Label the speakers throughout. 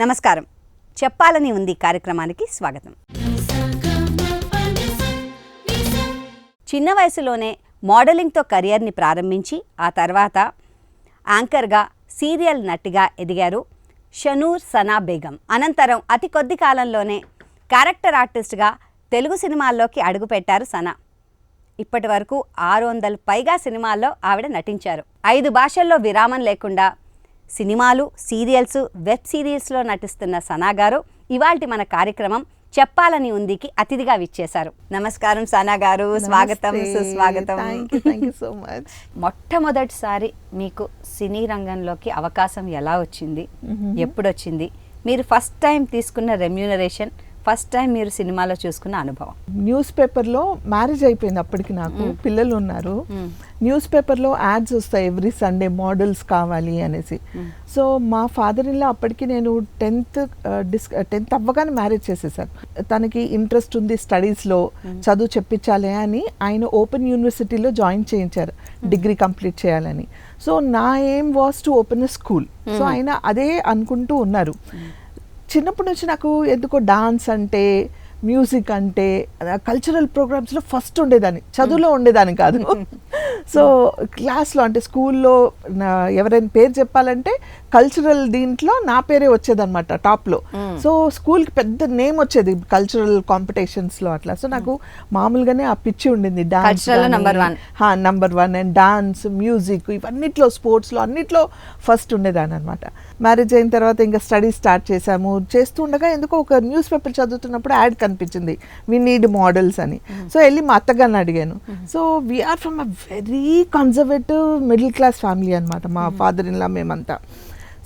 Speaker 1: నమస్కారం. చెప్పాలని ఉంది కార్యక్రమానికి స్వాగతం. చిన్న వయసులోనే మోడలింగ్తో కెరియర్ని ప్రారంభించి ఆ తర్వాత యాంకర్గా, సీరియల్ నటిగా ఎదిగారు షనూర్ సనా బేగం. అనంతరం అతి కొద్ది కాలంలోనే క్యారెక్టర్ ఆర్టిస్ట్గా తెలుగు సినిమాల్లోకి అడుగుపెట్టారు సనా. ఇప్పటి వరకు 600 పైగా సినిమాల్లో ఆవిడ నటించారు. 5 భాషల్లో విరామం లేకుండా సినిమాలు, సీరియల్స్, వెబ్ సిరీస్లో నటిస్తున్న సనా గారు ఇవాల్టి మన కార్యక్రమం చెప్పాలని ఉందికి అతిథిగా విచ్చేశారు. నమస్కారం సనా గారు, స్వాగతం, సుస్వాగతం. మొట్టమొదటిసారి మీకు సినీ రంగంలోకి అవకాశం ఎలా వచ్చింది, ఎప్పుడు వచ్చింది, మీరు ఫస్ట్ టైం తీసుకున్న రెమ్యూనరేషన్, ఫస్ట్ టైం మీరు సినిమాలో చూసుకున్న అనుభవం?
Speaker 2: న్యూస్ పేపర్లో మ్యారేజ్ అయిపోయింది, అప్పటికి నాకు పిల్లలు ఉన్నారు. న్యూస్ పేపర్లో యాడ్స్ వస్తాయి ఎవ్రీ సండే, మోడల్స్ కావాలి అనేసి. సో మా ఫాదర్ ఇన్లా అప్పటికి నేను 10th అవ్వగానే మ్యారేజ్ చేసేసాను. తనకి ఇంట్రెస్ట్ ఉంది స్టడీస్లో, చదువు చెప్పించాలి అని ఆయన ఓపెన్ యూనివర్సిటీలో జాయిన్ చేయించారు డిగ్రీ కంప్లీట్ చేయాలని. సో నా aim was to open a school. So ఆయన అదే అనుకుంటూ ఉన్నారు. చిన్నప్పటి నుంచి నాకు ఎందుకో డాన్స్ అంటే, మ్యూజిక్ అంటే, కల్చరల్ ప్రోగ్రామ్స్లో ఫస్ట్ ఉండేదాన్ని, చదువులో ఉండేదాన్ని కాదు. సో క్లాస్లో అంటే స్కూల్లో ఎవరైనా పేరు చెప్పాలంటే కల్చరల్ దీంట్లో నా పేరే వచ్చేదన్నమాట టాప్లో. సో స్కూల్కి పెద్ద నేమ్ వచ్చేది కల్చరల్ కాంపిటీషన్స్లో అట్లా. సో నాకు మామూలుగానే ఆ పిచ్చి ఉండింది, dance number 1 and dance, music, ఇవన్నిట్లో, స్పోర్ట్స్లో అన్నిట్లో ఫస్ట్ ఉండేదాన్ని అనమాట. మ్యారేజ్ అయిన తర్వాత ఇంకా స్టడీ స్టార్ట్ చేశాము. చేస్తూ ఉండగా ఎందుకో ఒక న్యూస్ పేపర్ చదువుతున్నప్పుడు యాడ్ కనిపించింది, వి నీడ్ మోడల్స్ అని. సో వెళ్ళి మా అత్తగారిని అడిగాను. So we're from a very conservative middle class family అనమాట, మా ఫాదర్ ఇన్లా మేమంతా.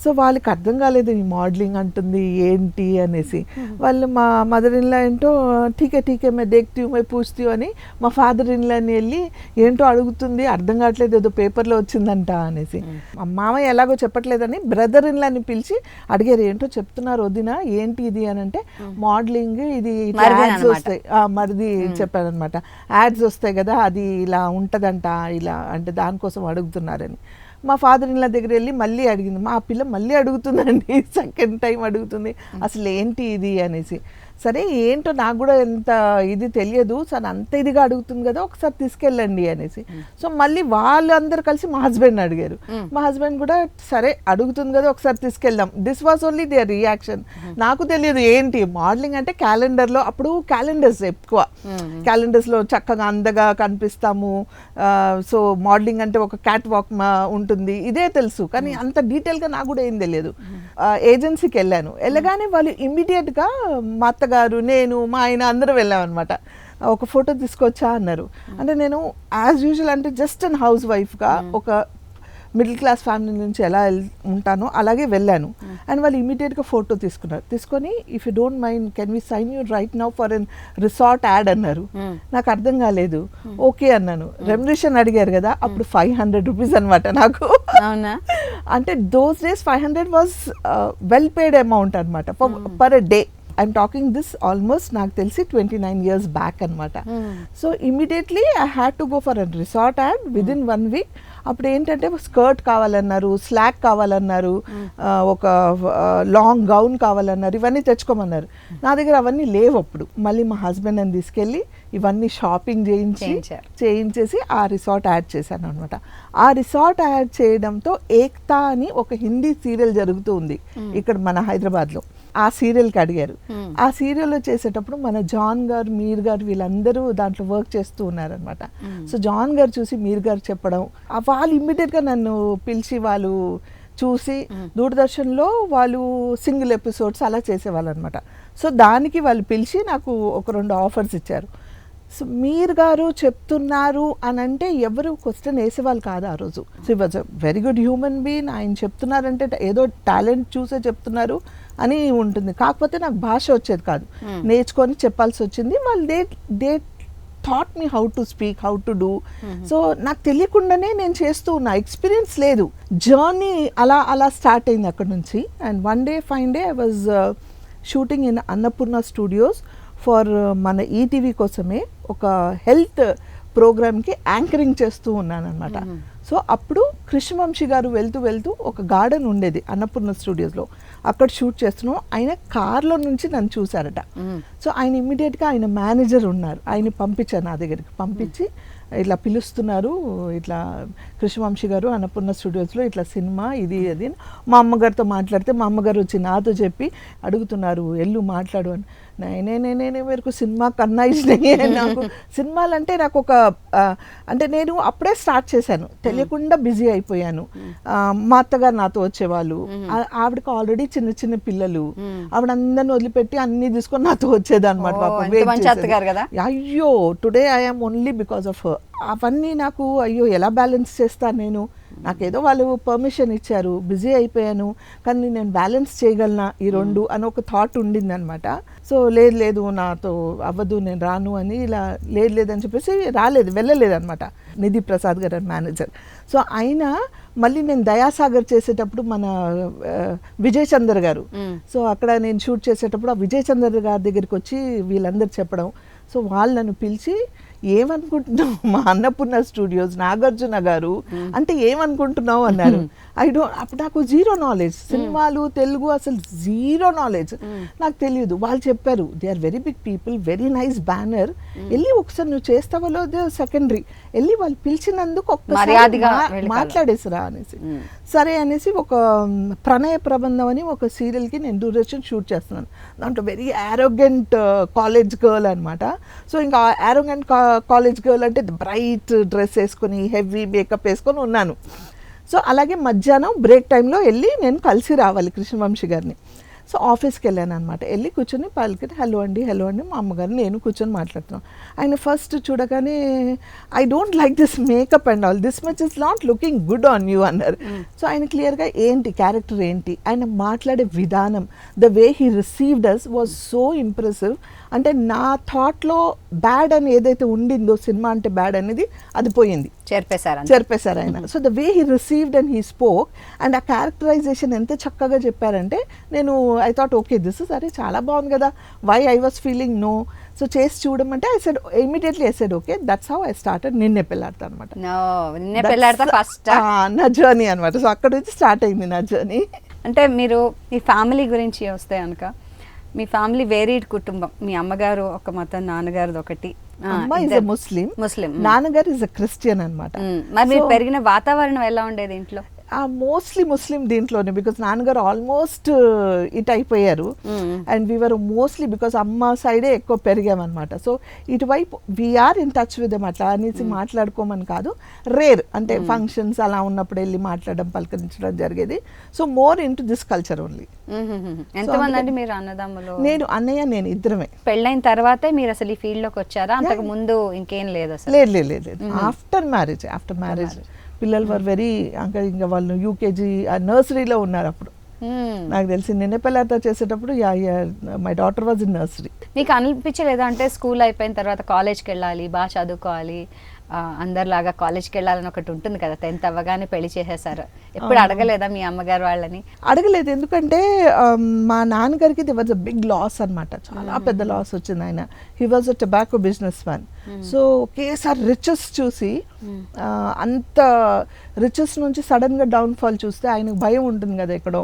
Speaker 2: సో వాళ్ళకి అర్థం కాలేదు ఈ మోడలింగ్ అంటుంది ఏంటి అనేసి. వాళ్ళు మా మదర్ ఇన్లా ఏంటో ఠీకే మే దేఖ్తీ మే పూछती అని మా ఫాదర్ ఇన్లాని వెళ్ళి ఏంటో అడుగుతుంది, అర్థం కావట్లేదు, ఏదో పేపర్లో వచ్చిందంట అనేసి. మా మామయ్య ఎలాగో చెప్పట్లేదని బ్రదర్ ఇన్లాని పిలిచి అడిగారు, ఏంటో చెప్తున్నారు వదినా, ఏంటి ఇది అని అంటే, మోడలింగ్ ఇది యాడ్స్ వస్తాయి, మరిది చెప్పారనమాట, యాడ్స్ వస్తాయి కదా, అది ఇలా ఉంటుందంట, ఇలా అంటే దానికోసం అడుగుతున్నారని. మా ఫాదర్ ఇన్లా దగ్గర వెళ్ళి మళ్ళీ అడిగింది, మా పిల్ల మళ్ళీ అడుగుతుందండి, సెకండ్ టైం అడుగుతుంది, అసలు ఏంటి ఇది అనేసి. సరే ఏంటో నాకు కూడా ఎంత ఇది తెలియదు, సరే అంత ఇదిగా అడుగుతుంది కదా, ఒకసారి తీసుకెళ్ళండి అనేసి. సో మళ్ళీ వాళ్ళందరూ కలిసి మా హస్బెండ్ అడిగారు. మా హస్బెండ్ కూడా సరే అడుగుతుంది కదా, ఒకసారి తీసుకెళ్దాం. This was only their reaction. నాకు తెలియదు ఏంటి మోడలింగ్ అంటే. క్యాలెండర్లో అప్పుడు క్యాలెండర్స్ ఎక్కువ, క్యాలెండర్స్లో చక్కగా అందగా కనిపిస్తాము. సో మోడలింగ్ అంటే ఒక క్యాట్ వాక్ ఉంటుంది, ఇదే తెలుసు, కానీ అంత డీటెయిల్గా నాకు కూడా ఏం తెలియదు. ఏజెన్సీకి వెళ్ళాను. వెళ్ళగానే వాళ్ళు ఇమ్మీడియట్గా మా అత్తగారు, నేను, మా ఆయన అందరూ వెళ్ళామన్నమాట. ఒక ఫోటో తీసుకొచ్చా అన్నారు. అంటే నేను యాజ్ యూజువల్ అంటే జస్ట్ అన్ హౌస్ వైఫ్గా ఒక మిడిల్ క్లాస్ ఫ్యామిలీ నుంచి ఎలా ఉంటానో అలాగే వెళ్ళాను. అండ్ వాళ్ళు ఇమీడియట్గా ఫోటో తీసుకున్నారు. తీసుకొని if you don't mind can we sign you right now for an resort ad అన్నారు. నాకు అర్థం కాలేదు, ఓకే అన్నాను. రెమ్యునరేషన్ అడిగారు కదా, అప్పుడు 500 రూపీస్ అనమాట నాకు. అంటే those days 500 was well paid amount అనమాట per a day. I'm talking this almost నాకు తెలిసి 29 years బ్యాక్ అనమాట. So immediately I had to go for a resort ad within 1 week. అప్పుడు ఏంటంటే స్కర్ట్ కావాలన్నారు, స్లాక్ కావాలన్నారు, ఒక లాంగ్ గౌన్ కావాలన్నారు, ఇవన్నీ తెచ్చుకోమన్నారు. నా దగ్గర అవన్నీ లేవు అప్పుడు. మళ్ళీ మా హస్బెండ్ అని తీసుకెళ్ళి ఇవన్నీ షాపింగ్ చేయించేసి ఆ రిసార్ట్ యాడ్ చేశాను అనమాట. ఆ రిసార్ట్ యాడ్ చేయడంతో ఏక్తా అని ఒక హిందీ సీరియల్ జరుగుతూ ఉంది ఇక్కడ మన హైదరాబాద్లో. ఆ సీరియల్కి అడిగారు. ఆ సీరియల్లో చేసేటప్పుడు మన జాన్ గారు, మీర్ గారు వీళ్ళందరూ దాంట్లో వర్క్ చేస్తూ ఉన్నారనమాట. సో జాన్ గారు చూసి మీర్ గారు చెప్పడం, వాళ్ళు ఇమ్మీడియట్గా నన్ను పిలిచి వాళ్ళు చూసి దూరదర్శన్లో వాళ్ళు సింగిల్ ఎపిసోడ్స్ అలా చేసేవాళ్ళు అనమాట. సో దానికి వాళ్ళు పిలిచి నాకు ఒక 2 ఆఫర్స్ ఇచ్చారు. సో మీర్ గారు చెప్తున్నారు అని అంటే ఎవరు క్వశ్చన్ వేసేవాళ్ళు కాదు ఆ రోజు. సో ఈ was a very good human being. ఆయన చెప్తున్నారంటే ఏదో టాలెంట్ చూసే చెప్తున్నారు అని ఉంటుంది. కాకపోతే నాకు భాష వచ్చేది కాదు, నేర్చుకొని చెప్పాల్సి వచ్చింది. వాళ్ళు they thought me how to speak, how to do. So నాకు తెలియకుండానే నేను చేస్తూ ఉన్నా, ఎక్స్పీరియన్స్ లేదు. జర్నీ అలా స్టార్ట్ అయింది అక్కడ నుంచి. And one day fine day I was shooting in Annapurna studios for మన ఈటీవీ కోసమే ఒక హెల్త్ ప్రోగ్రామ్కి యాంకరింగ్ చేస్తూ ఉన్నాను అనమాట. సో అప్పుడు కృష్ణవంశీ గారు వెళ్తూ ఒక గార్డెన్ ఉండేది అన్నపూర్ణ స్టూడియోస్లో, అక్కడ షూట్ చేస్తున్నాం. ఆయన కార్లో నుంచి నన్ను చూశారట. సో ఆయన ఇమ్మీడియట్గా ఆయన మేనేజర్ ఉన్నారు, ఆయన పంపించారు నా దగ్గరికి. పంపించి ఇట్లా పిలుస్తున్నారు, ఇట్లా కృష్ణవంశీ గారు అన్నపూర్ణ స్టూడియోస్లో ఇట్లా సినిమా ఇది అది. మా అమ్మగారితో మాట్లాడితే మా అమ్మగారు వచ్చి నాతో చెప్పి అడుగుతున్నారు, ఎల్లు మాట్లాడు అని. నేనే వరకు సినిమా కన్నా ఇచ్చినాయి నాకు. సినిమాలంటే నాకు ఒక అంటే నేను అప్పుడే స్టార్ట్ చేశాను, తెలియకుండా బిజీ అయిపోయాను. మా అత్తగారు నాతో వచ్చేవాళ్ళు, ఆవిడకి ఆల్రెడీ చిన్న చిన్న పిల్లలు, ఆవిడ అందరిని వదిలిపెట్టి అన్ని తీసుకొని నాతో వచ్చేదన్నమాట. అయ్యో today I'm only because of her. అవన్నీ నాకు అయ్యో ఎలా బ్యాలెన్స్ చేస్తాను నేను, నాకేదో వాళ్ళు పర్మిషన్ ఇచ్చారు, బిజీ అయిపోయాను, కానీ నేను బ్యాలెన్స్ చేయగలనా ఈ రెండు అని ఒక థాట్ ఉండింది అనమాట. సో లేదు నాతో అవ్వదు, నేను రాను అని ఇలా లేదని చెప్పేసి వెళ్ళలేదన్నమాట నిధి ప్రసాద్ గారు మేనేజర్. సో ఆయన మళ్ళీ నేను దయాసాగర్ చేసేటప్పుడు మన విజయ్ చందర్ గారు, సో అక్కడ నేను షూట్ చేసేటప్పుడు ఆ విజయ్ చందర్ గారి దగ్గరికి వచ్చి వీళ్ళందరూ చెప్పడం. సో వాళ్ళు నన్ను పిలిచి ఏమనుకుంటున్నావు మా అన్నపూర్ణ స్టూడియోస్ నాగార్జున గారు అంటే ఏమనుకుంటున్నావు అన్నారు. అప్పుడు నాకు జీరో నాలెడ్జ్, సినిమాలు తెలుగు అసలు జీరో నాలెడ్జ్, నాకు తెలియదు. వాళ్ళు చెప్పారు they are very big people, very nice banner, వెళ్ళి ఒకసారి నువ్వు చేస్తావలో సెకండరీ, వెళ్ళి వాళ్ళు పిలిచినందుకు ఒక్కసారి మాట్లాడేసిరా అనేసి. సరే అనేసి ఒక ప్రణయ ప్రబంధం అని ఒక సీరియల్కి నేను దూరదర్శన్ షూట్ చేస్తున్నాను. దాంట్లో వెరీ ఆరోగెంట్ కాలేజ్ గర్ల్ అనమాట. సో ఇంకా ఆరోగెంట్ కాలేజ్ గర్ల్ అంటే బ్రైట్ డ్రెస్ వేసుకొని హెవీ మేకప్ వేసుకొని ఉన్నాను. సో అలాగే మధ్యాహ్నం బ్రేక్ టైంలో వెళ్ళి నేను కలిసి రావాలి కృష్ణవంశీ గారిని. సో ఆఫీస్కి వెళ్ళాను అనమాట. వెళ్ళి కూర్చొని పలికితే హలో అండి మా అమ్మగారు నేను కూర్చొని మాట్లాడుతున్నాం. ఆయన ఫస్ట్ చూడగానే I don't like this makeup and all, this much is not looking good on you అన్నారు. సో ఆయన క్లియర్గా ఏంటి క్యారెక్టర్ ఏంటి, ఆయన మాట్లాడే విధానం, the way he received us was so impressive. అంటే నా థాట్లో బ్యాడ్ అని ఏదైతే ఉండిందో సినిమా అంటే బ్యాడ్ అనేది అది పోయింది, చెరిపేశారు ఆయన. So the way he received and he spoke and ఆ క్యారెక్టరైజేషన్ ఎంత చక్కగా చెప్పారంటే నేను I thought okay this is, అరే చాలా బాగుంది కదా, why I was feeling no. So చేసి చూడమంటే I said immediately I said okay, that's how I started Ninne Pelladata అనమాట. నా జర్నీ అనమాట. సో అక్కడ నుంచి స్టార్ట్ అయింది నా జర్నీ.
Speaker 1: అంటే మీరు మీ ఫ్యామిలీ గురించి వస్తే కనుక మీ ఫ్యామిలీ వేరీడ్ కుటుంబం, మీ అమ్మగారు ఒక మతం, నాన్నగారిది ఒకటి,
Speaker 2: అమ్మ ఇస్ ముస్లిం, నాన్నగారు ఇస్ క్రిస్టియన్ అనమాట.
Speaker 1: మరి మీరు పెరిగిన వాతావరణం ఎలా ఉండేది ఇంట్లో?
Speaker 2: మోస్ట్లీ ముస్లిం దీంట్లోనే, బికాస్ నాన్నగారు ఆల్మోస్ట్ ఇట్ అయిపోయారు అండ్ వీఆర్ మోస్ట్లీ బికాస్ అమ్మ సైడే ఎక్కువ పెరిగామన్నమాట. సో ఇటువైపు we're in touch with them, అట్లా అనేసి మాట్లాడుకోమని కాదు, రేర్ అంటే ఫంక్షన్స్ అలా ఉన్నప్పుడు వెళ్ళి మాట్లాడడం పలకరించడం జరిగేది. So more in to this culture only.
Speaker 1: ఎంతమంది అండి మీరు అన్నదమ్ములు?
Speaker 2: నేను అన్నయ్య నేను ఇద్దరమే.
Speaker 1: పెళ్ళైన తర్వాతే మీరు అసలు ఈ ఫీల్డ్ లోకి వచ్చారా? అంతకు ముందు ఇంకేం లేదు అసలు?
Speaker 2: లేదు. ఆఫ్టర్ మ్యారేజ్ పిల్లలు వర్ వెరీ ఇంకా వాళ్ళు యూకేజీ నర్సరీలో ఉన్నారు అప్పుడు. నాకు తెలిసి నిన్నే పెళ్ళాడతా చేసేటప్పుడు my daughter was in nursery.
Speaker 1: మీకు అనిపించలేదా అంటే స్కూల్ అయిపోయిన తర్వాత కాలేజ్కి వెళ్ళాలి, బాగా చదువుకోవాలి, అందరిలాగా కాలేజ్కి వెళ్ళాలని ఒకటి ఉంటుంది కదా, 10th అవ్వగానే పెళ్లి చేసేసారు, ఎప్పుడు అడగలేదా మీ అమ్మగారు వాళ్ళని?
Speaker 2: అడగలేదు, ఎందుకంటే మా నాన్నగారికి there was a big loss అనమాట, చాలా పెద్ద లాస్ వచ్చింది. ఆయన he was a tobacco businessman. So ఒకేసారి రిచెస్ చూసి అంత రిచెస్ నుంచి సడన్ గా డౌన్ ఫాల్ చూస్తే ఆయనకు భయం ఉంటుంది కదా, ఎక్కడో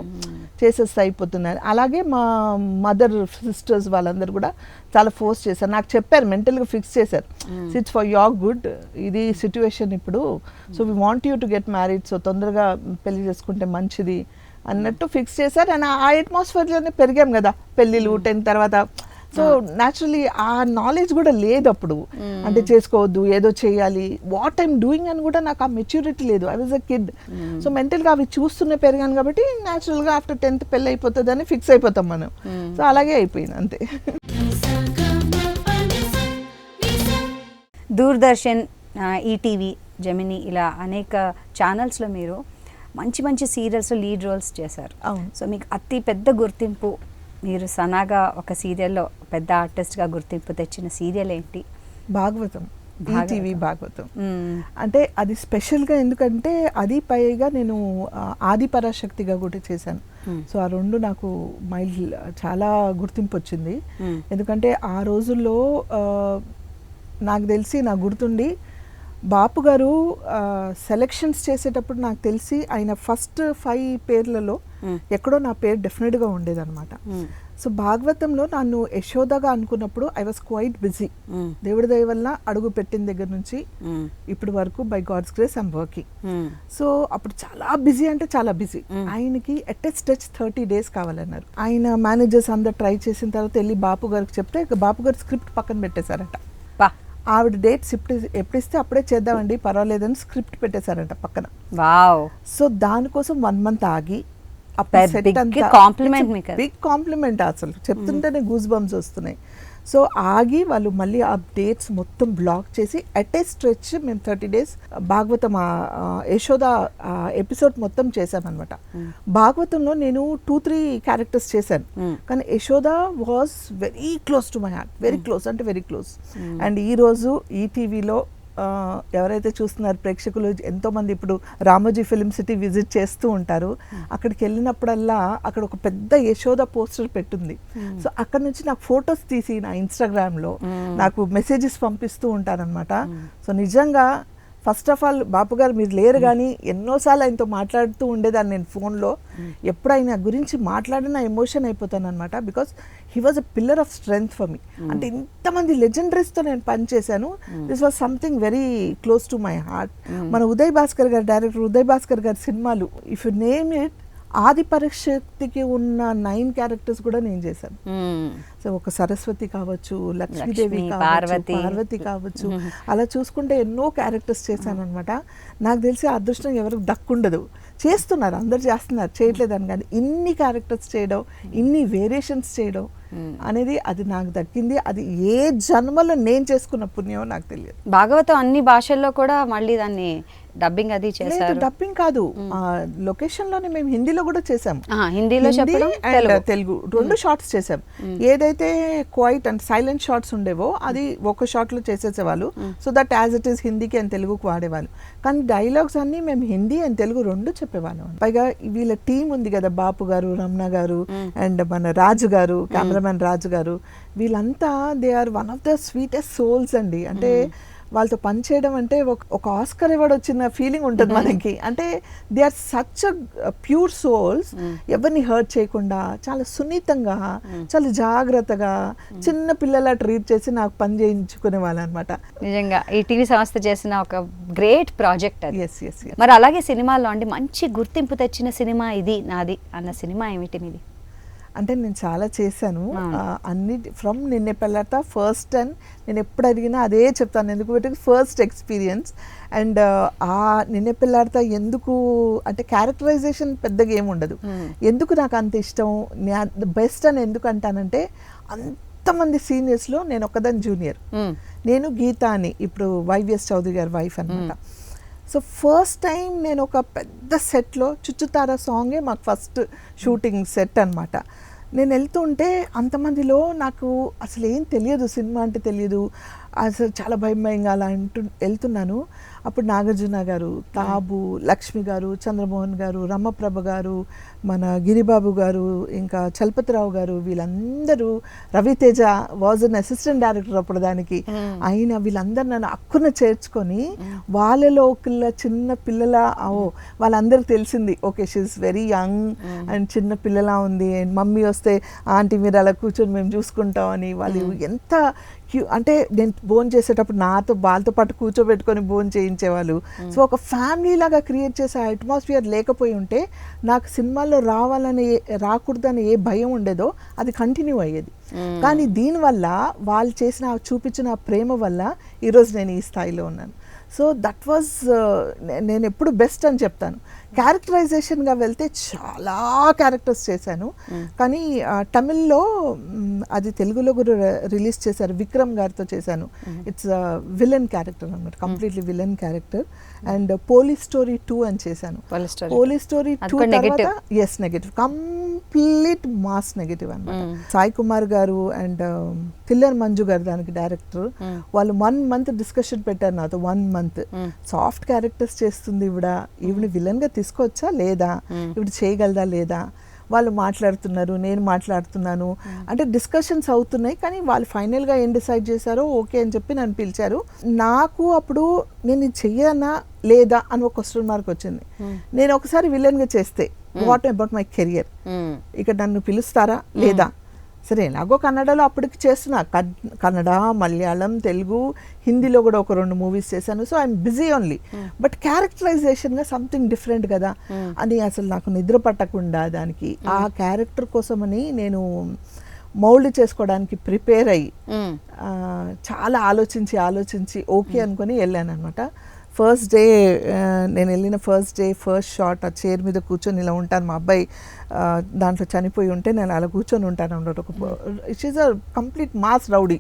Speaker 2: చేసేస్తే అయిపోతున్నారు. అలాగే మా మదర్ సిస్టర్స్ వాళ్ళందరూ కూడా చాలా ఫోర్స్ చేశారు, నాకు చెప్పారు, మెంటల్గా ఫిక్స్ చేశారు, ఇట్స్ ఫర్ యోర్ గుడ్, ఇది సిచ్యువేషన్ ఇప్పుడు, so we want you to get married, so తొందరగా పెళ్లి చేసుకుంటే మంచిది అన్నట్టు ఫిక్స్ చేశారు. అండ్ ఆ అట్మాస్ఫియర్లోనే పెరిగాం కదా, పెళ్ళిళ్ళు 10 తర్వాత. సో న్యాచురలీ ఆ నాలెడ్జ్ కూడా లేదు అప్పుడు, అంటే చేసుకోవద్దు, ఏదో చేయాలి, వాట్ ఐమ్ డూయింగ్ అని కూడా నాకు ఆ మెచ్యూరిటీ లేదు. I was a kid. So మెంటల్గా అవి చూస్తూనే పెరిగాను కాబట్టి న్యాచురల్గా ఆఫ్టర్ 10th పెళ్ళి అయిపోతుంది అని ఫిక్స్ అయిపోతాం మనం. సో అలాగే అయిపోయింది అంతే.
Speaker 1: దూరదర్శన్, ఈటీవీ, జెమినీ ఇలా అనేక ఛానల్స్లో మీరు మంచి మంచి సీరియల్స్ లీడ్ రోల్స్ చేశారు. సో మీకు అతి పెద్ద గుర్తింపు, మీరు సనాగా ఒక సీరియల్లో పెద్ద ఆర్టిస్ట్గా గుర్తింపు తెచ్చిన సీరియల్ ఏంటి?
Speaker 2: భాగవతం, ఈటీవీ భాగవతం. అంటే అది స్పెషల్గా ఎందుకంటే అది పైగా నేను ఆది పరాశక్తిగా కూడా చేశాను. సో ఆ రెండు నాకు చాలా గుర్తింపు వచ్చింది. ఎందుకంటే ఆ రోజుల్లో నాకు తెలిసి నాకు గుర్తుండి బాపు గారు సెలెక్షన్స్ చేసేటప్పుడు నాకు తెలిసి ఆయన ఫస్ట్ 5 పేర్లలో ఎక్కడో నా పేరు డెఫినెట్గా ఉండేదన్నమాట. సో భాగవతంలో నన్ను యశోదగా అనుకున్నప్పుడు ఐ వాజ్ క్వైట్ బిజీ. దేవుడి దయ వల్ల అడుగు పెట్టిన దగ్గర నుంచి ఇప్పటి వరకు by God's grace I'm working. So అప్పుడు చాలా బిజీ అంటే చాలా బిజీ. ఆయనకి ఎట్ ఎ స్టెచ్ 30 days కావాలన్నారు. ఆయన మేనేజర్స్ అందరు ట్రై చేసిన తర్వాత వెళ్ళి బాపు గారికి చెప్తే బాపు గారు స్క్రిప్ట్ పక్కన పెట్టేశారట. ఆవిడ డేట్స్ ఎప్పుడు ఇస్తే అప్పుడే చేద్దామండి పర్వాలేదని స్క్రిప్ట్ పెట్టేశారంట పక్కన. సో దానికోసం 1 month ఆగి బిగ్ కాంప్లిమెంట్ అసలు చెప్తుంటేనే గూస్ బంప్స్ వస్తున్నాయి. సో ఆగి వాళ్ళు మళ్ళీ ఆ డేట్స్ మొత్తం బ్లాక్ చేసి అట్ ఏ స్ట్రెచ్ మేము 30 days భాగవతం యశోద ఎపిసోడ్ మొత్తం చేశామన్నమాట. భాగవతంలో నేను 2-3 క్యారెక్టర్స్ చేశాను, కానీ Yashoda was very close to my heart, very close అంటే వెరీ క్లోజ్. అండ్ ఈరోజు ఈటీవీలో ఎవరైతే చూస్తున్నారు ప్రేక్షకులు ఎంతోమంది ఇప్పుడు రామోజీ ఫిలిం సిటీ విజిట్ చేస్తూ ఉంటారు. అక్కడికి వెళ్ళినప్పుడల్లా అక్కడ ఒక పెద్ద యశోద పోస్టర్ పెట్టుంది. సో అక్కడ నుంచి నాకు ఫొటోస్ తీసి నా ఇన్స్టాగ్రామ్లో నాకు మెసేజెస్ పంపిస్తూ ఉంటారనమాట. సో నిజంగా ఫస్ట్ ఆఫ్ ఆల్ బాపు గారు మీరు లేరు, కానీ ఎన్నోసార్లు ఆయనతో మాట్లాడుతూ ఉండేదాన్ని నేను ఫోన్లో. ఎప్పుడు ఆయన గురించి మాట్లాడినా ఎమోషన్ అయిపోతాను అనమాట. Because he was a pillar of strength for me. అంటే ఇంతమంది లెజెండరీస్తో నేను పనిచేశాను. This was something very close to my heart. మన ఉదయ్ భాస్కర్ గారు, డైరెక్టర్ ఉదయ్ భాస్కర్ గారి సినిమాలు ఇఫ్ యు నేమ్ ఇట్, ఆది పరీక్షకి ఉన్న 9 క్యారెక్టర్స్ కూడా నేను చేశాను. సో ఒక సరస్వతి కావచ్చు, లక్ష్మీదేవి కావచ్చు, పార్వతి కావచ్చు, అలా చూసుకుంటే ఎన్నో క్యారెక్టర్స్ చేశాను అనమాట. నాకు తెలిసి ఆ అదృష్టం ఎవరికి దక్కుండదు. చేస్తున్నారు, అందరు చేస్తున్నారు, చేయట్లేదని, కానీ ఇన్ని క్యారెక్టర్స్ చేయడం, ఇన్ని వేరియేషన్స్ చేయడం అనేది అది నాకు దక్కింది. అది ఏ జన్మలో నేను చేసుకున్న పుణ్యం నాకు తెలియదు.
Speaker 1: భాగవతం అన్ని భాషల్లో కూడా మళ్ళీ దాన్ని డబ్బింగ్ అది చేశారు.
Speaker 2: డబ్బింగ్ కాదు, లొకేషన్ లోనే మేము హిందీలో కూడా చేసాము.
Speaker 1: హిందీలో చెప్పడం,
Speaker 2: తెలుగు 2 షార్ట్స్ చేసాం. ఏదైతే క్వైట్ అండ్ సైలెంట్ షార్ట్స్ ఉండేవో అది ఒక షార్ట్ లో చేసేసేవాళ్ళు. So that as it is హిందీకి అండ్ తెలుగుకు వాడేవాళ్ళు. కానీ డైలాగ్స్ అన్ని మేము హిందీ అండ్ తెలుగు 2 చెప్పేవాళ్ళం. పైగా వీళ్ళ టీం ఉంది కదా, బాపు గారు, రమణ గారు అండ్ మన రాజు గారు, కెమెరామెన్ రాజు గారు, వీళ్ళంతా they are one of the sweetest souls అండి. అంటే వాళ్ళతో పనిచేయడం అంటే ఒక ఆస్కర్ అవార్డ్ వచ్చిన ఫీలింగ్ ఉంటుంది మనకి. అంటే they are such pure souls. ఎవరిని హర్ట్ చేయకుండా చాలా సున్నితంగా, చాలా జాగ్రత్తగా చిన్న పిల్లలా ట్రీట్ చేసి నాకు పని చేయించుకునే వాళ్ళు అనమాట.
Speaker 1: నిజంగా ఈ టీవీ సంస్థ చేసిన ఒక గ్రేట్ ప్రాజెక్ట్ అది. మరి అలాగే సినిమాల్లో అంటే మంచి గుర్తింపు తెచ్చిన సినిమా ఇది నాది అన్న సినిమా ఏమిటి మీది?
Speaker 2: అంటే నేను చాలా చేశాను అన్ని. ఫ్రమ్ నిన్నే పెళ్ళాట ఫస్ట్ టైం నేను ఎప్పుడు అడిగినా అదే చెప్తాను, ఎందుకు పెట్టి ఫస్ట్ ఎక్స్పీరియన్స్. అండ్ ఆ నిన్నే పెళ్ళాడతా ఎందుకు అంటే క్యారెక్టరైజేషన్ పెద్దగా ఏముండదు. ఎందుకు నాకు అంత ఇష్టం, బెస్ట్ అని ఎందుకు అంటానంటే అంతమంది సీనియర్స్లో నేను ఒక్కదాన్ని జూనియర్. నేను గీత అని ఇప్పుడు వైవిఎస్ చౌదరి గారి వైఫ్ అనమాట. సో ఫస్ట్ టైం నేను ఒక పెద్ద సెట్లో చుచ్చుతారా సాంగే మాకు ఫస్ట్ షూటింగ్ సెట్ అనమాట. నేను వెళ్తుంటే అంతమందిలో నాకు అసలు ఏం తెలియదు, సినిమా అంటే తెలియదు, అసలు చాలా భయంగా అలా వెళ్తున్నాను. అప్పుడు నాగార్జున గారు, తాబు, లక్ష్మి గారు, చంద్రమోహన్ గారు, రమ్మప్రభ గారు, మన గిరిబాబు గారు, ఇంకా చలపతిరావు గారు, వీళ్ళందరూ, Raviteja was an assistant director అప్పుడు దానికి. ఆయన వీళ్ళందరూ నన్ను అక్కున చేర్చుకొని వాళ్ళలో ఒక చిన్న పిల్లల వాళ్ళందరికీ తెలిసింది okay she's very young and చిన్న పిల్లలా ఉంది. అండ్ మమ్మీ వస్తే ఆంటీ మీరు అలా కూర్చొని మేము చూసుకుంటామని వాళ్ళు ఎంత అంటే నేను భోజనం చేసేటప్పుడు వాళ్ళతో పాటు కూర్చోబెట్టుకొని భోజనం చేయించేవాళ్ళు. సో ఒక ఫ్యామిలీ లాగా క్రియేట్ చేసే అట్మాస్ఫియర్ లేకపోయి ఉంటే నాకు సినిమాల్లో రాకూడదని ఏ భయం ఉండేదో అది కంటిన్యూ అయ్యేది. కానీ దీనివల్ల వాళ్ళు చూపించిన ప్రేమ వల్ల ఈరోజు నేను ఈ స్థాయిలో ఉన్నాను. సో దట్ వాజ్ నేను ఎప్పుడు బెస్ట్ అని చెప్తాను. క్యారెక్టరైజేషన్గా వెళ్తే చాలా క్యారెక్టర్స్ చేశాను, కానీ తమిళ్లో అది తెలుగులో కూడా రిలీజ్ చేశారు, విక్రమ్ గారితో చేశాను. ఇట్స్ విలన్ క్యారెక్టర్ అనమాట, completely villain character. And police story 2 అని చేశాను. పోలీస్ స్టోరీ 2 తర్వాత as negative, complete mass negative అనమాట. సాయి కుమార్ గారు అండ్ కిల్లర్ మంజు గారు దానికి డైరెక్టర్. వాళ్ళు 1 month డిస్కషన్ పెట్టారు నాతో. 1 month సాఫ్ట్ క్యారెక్టర్స్ చేస్తుంది ఈవిడ విలన్ గా తీసుకోవచ్చా లేదా, ఇప్పుడు చేయగలదా లేదా, వాళ్ళు మాట్లాడుతున్నారు, నేను మాట్లాడుతున్నాను, అంటే డిస్కషన్స్ అవుతున్నాయి. కానీ వాళ్ళు ఫైనల్గా ఏం డిసైడ్ చేశారో ఓకే అని చెప్పి నన్ను పిలిచారు. నాకు అప్పుడు నేను ఇది చెయ్యనా లేదా అని ఒక క్వశ్చన్ మార్క్ వచ్చింది. నేను ఒకసారి విలన్గా చేస్తే వాట్ అబౌట్ మై కెరియర్, ఇక్కడ నన్ను పిలుస్తారా లేదా? సరే ఎలాగో కన్నడలో అప్పటికి చేస్తున్నా, కన్నడ, మలయాళం, తెలుగు, హిందీలో కూడా ఒక 2 మూవీస్ చేశాను. So I'm busy only. But క్యారెక్టరైజేషన్గా సంథింగ్ డిఫరెంట్ కదా అని అసలు నాకు నిద్ర పట్టకుండా దానికి ఆ క్యారెక్టర్ కోసమని నేను మౌల్డ్ చేసుకోవడానికి ప్రిపేర్ అయ్యి చాలా ఆలోచించి ఓకే అనుకొని వెళ్ళాను అనమాట. ఫస్ట్ డే నేను వెళ్ళిన ఫస్ట్ షాట్ ఆ చైర్ మీద కూర్చొని ఇలా ఉంటాను. మా అబ్బాయి దాంట్లో చనిపోయి ఉంటే నేను అలా కూర్చొని ఉంటాను అన్నమాట. It is a complete mass rowdy.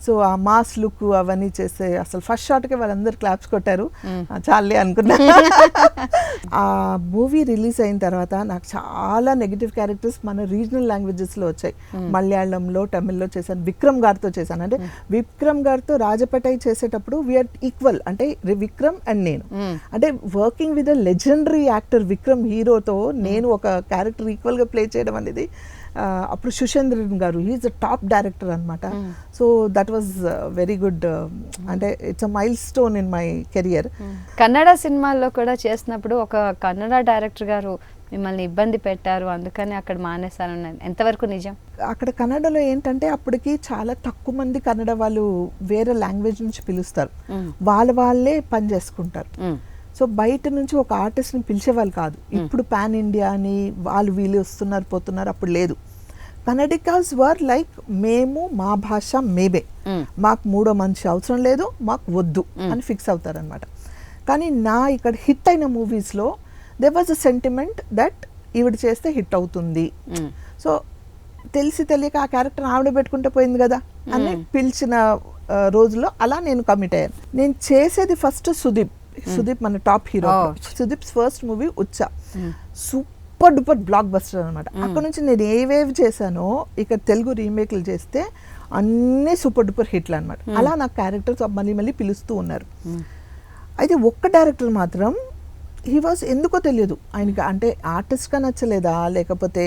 Speaker 2: So ఆ మాస్ లుక్ అవన్నీ చేస్తే అసలు ఫస్ట్ షాట్కే వాళ్ళందరూ క్లాప్స్ కొట్టారు. చాలే అనుకున్నా. ఆ మూవీ రిలీజ్ అయిన తర్వాత నాకు చాలా నెగిటివ్ క్యారెక్టర్స్ మన రీజనల్ లాంగ్వేజెస్లో వచ్చాయి. మలయాళంలో, తమిళ్లో చేశాను. విక్రమ్ గారితో చేశాను. అంటే విక్రమ్ గారితో రాజపటాయి చేసేటప్పుడు వీఆర్ ఈక్వల్. అంటే విక్రమ్ అండ్ నేను అంటే working with a legendary actor Vikram హీరోతో నేను ఒక క్యారెక్టర్ ఈక్వల్ గా ప్లే చేయడం అనేది అప్పుడు Suseenthiran garu he's a top director అనమాట. So that was very good. అంటే it's a milestone in my career.
Speaker 1: Kannada సినిమాల్లో కూడా చేసినప్పుడు ఒక కన్నడ డైరెక్టర్ గారు మిమ్మల్ని ఇబ్బంది పెట్టారు, అందుకని అక్కడ మానేశాను, ఎంతవరకు నిజం?
Speaker 2: అక్కడ కన్నడలో ఏంటంటే అప్పటికి చాలా తక్కువ మంది కన్నడ వాళ్ళు వేరే లాంగ్వేజ్ నుంచి పిలుస్తారు, వాళ్ళే పని చేసుకుంటారు. సో బయట నుంచి ఒక ఆర్టిస్ట్ని పిలిచేవాళ్ళు కాదు. ఇప్పుడు పాన్ ఇండియా అని వాళ్ళు వీళ్ళు వస్తున్నారు పోతున్నారు, అప్పుడు లేదు. కన్నడికాస్ వర్ లైక్ మేము మా భాష మేమే, మాకు మూడో మనిషి అవసరం లేదు, మాకు వద్దు అని ఫిక్స్ అవుతారనమాట. కానీ నా ఇక్కడ హిట్ అయిన మూవీస్లో there was a sentiment that ఈవిడ చేస్తే హిట్ అవుతుంది. సో తెలిసి తెలియక ఆ క్యారెక్టర్ ఆవిడ పెట్టుకుంటే పోయింది కదా అని పిలిచిన రోజులో అలా నేను కమిట్ అయ్యాను. నేను చేసేది ఫస్ట్ సుదీప్ మన top hero. Sudeep's first movie Huchcha, super duper blockbuster అనమాట. అక్కడ నుంచి నేను ఏవేవి చేశానో ఇక్కడ తెలుగు రీమేక్లు చేస్తే అన్నీ సూపర్ డూపర్ హిట్లు అనమాట. అలా నాకు క్యారెక్టర్స్ మళ్ళీ పిలుస్తూ ఉన్నారు. అయితే ఒక్క డైరెక్టర్ మాత్రం హీ వాజ్ ఎందుకో తెలియదు ఆయనకి, అంటే ఆర్టిస్ట్గా నచ్చలేదా లేకపోతే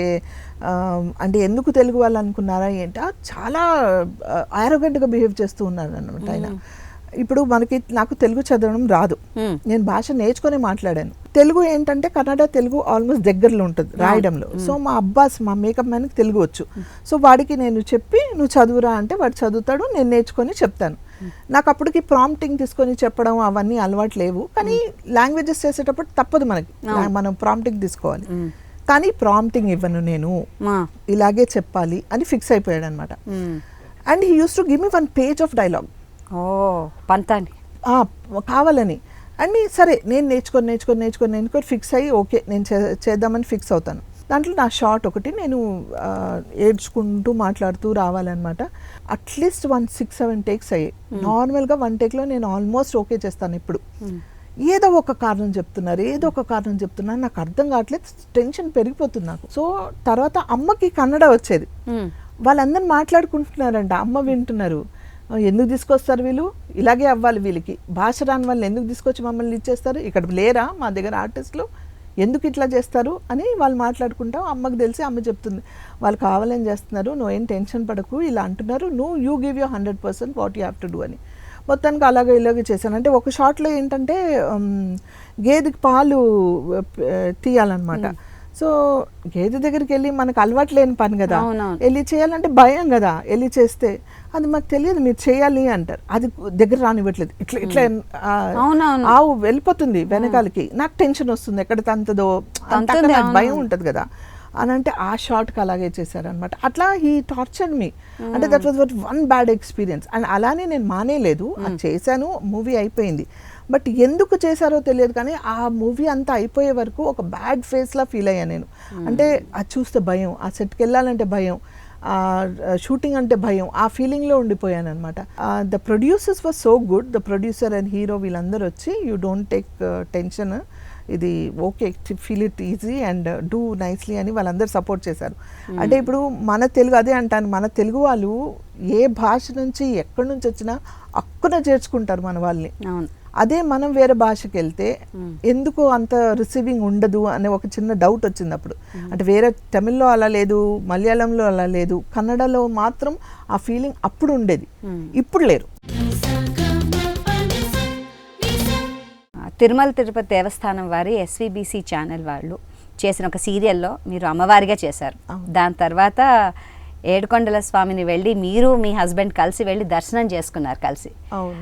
Speaker 2: అంటే ఎందుకు తెలుగు వాళ్ళు అనుకున్నారా ఏంటా, చాలా ఆరోగెంట్గా బిహేవ్ చేస్తూ ఉన్నారు అన్నమాట ఆయన. ఇప్పుడు నాకు తెలుగు చదవడం రాదు, నేను భాష నేర్చుకొని మాట్లాడాను. తెలుగు ఏంటంటే కన్నడ తెలుగు ఆల్మోస్ట్ దగ్గరలో ఉంటుంది రాయడంలో. సో మా అబ్బాస్ మా మేకప్ మ్యాన్కి తెలుగు వచ్చు. సో వాడికి నేను చెప్పి నువ్వు చదువురా అంటే వాడు చదువుతాడు, నేను నేర్చుకొని చెప్తాను. నాకు అప్పటికి ప్రాంప్టింగ్ తీసుకొని చెప్పడం అవన్నీ అలవాటు లేవు. కానీ లాంగ్వేజెస్ చేసేటప్పుడు తప్పదు మనకి, మనం ప్రాంప్టింగ్ తీసుకోవాలి. కానీ ప్రాంప్టింగ్ ఇవ్వను నేను, ఇలాగే చెప్పాలి అని ఫిక్స్ అయిపోయాడు అనమాట. And he used to give me 1 page of dialogue
Speaker 1: పంతాని
Speaker 2: కావాలని. అండ్ సరే నేను నేర్చుకొని ఫిక్స్ అయ్యి ఓకే నేను చేద్దామని ఫిక్స్ అవుతాను. దాంట్లో నా షార్ట్ ఒకటి నేను ఏడ్చుకుంటూ మాట్లాడుతూ రావాలన్నమాట. అట్లీస్ట్ 6-7 టేక్స్ అయ్యాయి. నార్మల్గా 1 టేక్లో నేను ఆల్మోస్ట్ ఓకే చేస్తాను. ఇప్పుడు ఏదో ఒక కారణం చెప్తున్నారు, నాకు అర్థం కావట్లేదు, టెన్షన్ పెరిగిపోతుంది నాకు. సో తర్వాత అమ్మకి కన్నడ వచ్చేది, వాళ్ళందరూ మాట్లాడుకుంటున్నారంట, అమ్మ వింటున్నారు. ఎందుకు తీసుకొస్తారు వీళ్ళు, ఇలాగే అవ్వాలి, వీళ్ళకి భాష రాని వాళ్ళని ఎందుకు తీసుకొచ్చి మమ్మల్ని ఇచ్చేస్తారు, ఇక్కడ లేరా మా దగ్గర ఆర్టిస్టులు, ఎందుకు ఇట్లా చేస్తారు అని వాళ్ళు మాట్లాడుకుంటాం. అమ్మకి తెలిసి అమ్మ చెప్తుంది, వాళ్ళు కావాలని చేస్తున్నారు, నువ్వేం టెన్షన్ పడకు, ఇలా అంటున్నారు, you give you 100% what you have to do అని. మొత్తానికి ఇలాగే చేశాను. అంటే ఒక షాట్లో ఏంటంటే గేదెకి పాలు తీయాలన్నమాట. సో గేదె దగ్గరికి వెళ్ళి మనకు అలవాటు లేని పని కదా, వెళ్ళి చేయాలంటే భయం కదా, వెళ్ళి చేస్తే అది మాకు తెలియదు మీరు చేయాలి అంటారు, అది దగ్గర రానివ్వట్లేదు, ఇట్లా ఆవు వెళ్ళిపోతుంది వెనకాలకి, నాకు టెన్షన్ వస్తుంది, ఎక్కడ తంతదో భయం ఉంటుంది కదా అని. అంటే ఆ షార్ట్కి అలాగే చేశారనమాట. అట్లా హీ టార్చర్డ్ మీ. అంటే that was one bad experience. And అలానే నేను మానేయలేదు, అది చేశాను, మూవీ అయిపోయింది. బట్ ఎందుకు చేశారో తెలియదు కానీ ఆ మూవీ అంతా అయిపోయే వరకు ఒక బ్యాడ్ ఫేస్లా ఫీల్ అయ్యాను నేను. అంటే అది చూస్తే భయం, ఆ సెట్కి వెళ్ళాలంటే భయం, షూటింగ్ అంటే భయం, ఆ ఫీలింగ్లో ఉండిపోయాను అనమాట. The producers was so good, the producer and hero వీళ్ళందరూ వచ్చి యూ డోంట్ టేక్ టెన్షన్, ఇది okay, feel it easy and do nicely అని వాళ్ళందరూ సపోర్ట్ చేశారు. అంటే ఇప్పుడు మన తెలుగు, అదే అంటాను, మన తెలుగు వాళ్ళు ఏ భాష నుంచి ఎక్కడి నుంచి వచ్చినా అక్కున చేర్చుకుంటారు మన వాళ్ళని. అదే మనం వేరే భాషకి వెళ్తే ఎందుకు అంత రిసీవింగ్ ఉండదు అనే ఒక చిన్న డౌట్ వచ్చింది అప్పుడు. అంటే వేరే తమిళ్లో అలా లేదు, మలయాళంలో అలా లేదు, కన్నడలో మాత్రం ఆ ఫీలింగ్ అప్పుడు ఉండేది, ఇప్పుడు లేరు.
Speaker 1: తిరుమల తిరుపతి దేవస్థానం వారి ఎస్విబిసి ఛానల్ వాళ్ళు చేసిన ఒక సీరియల్లో మీరు అమ్మవారిగా చేశారు. దాని తర్వాత ఏడుకొండల స్వామిని వెళ్ళి మీరు మీ హస్బెండ్ కలిసి వెళ్ళి దర్శనం చేసుకున్నారు కలిసి.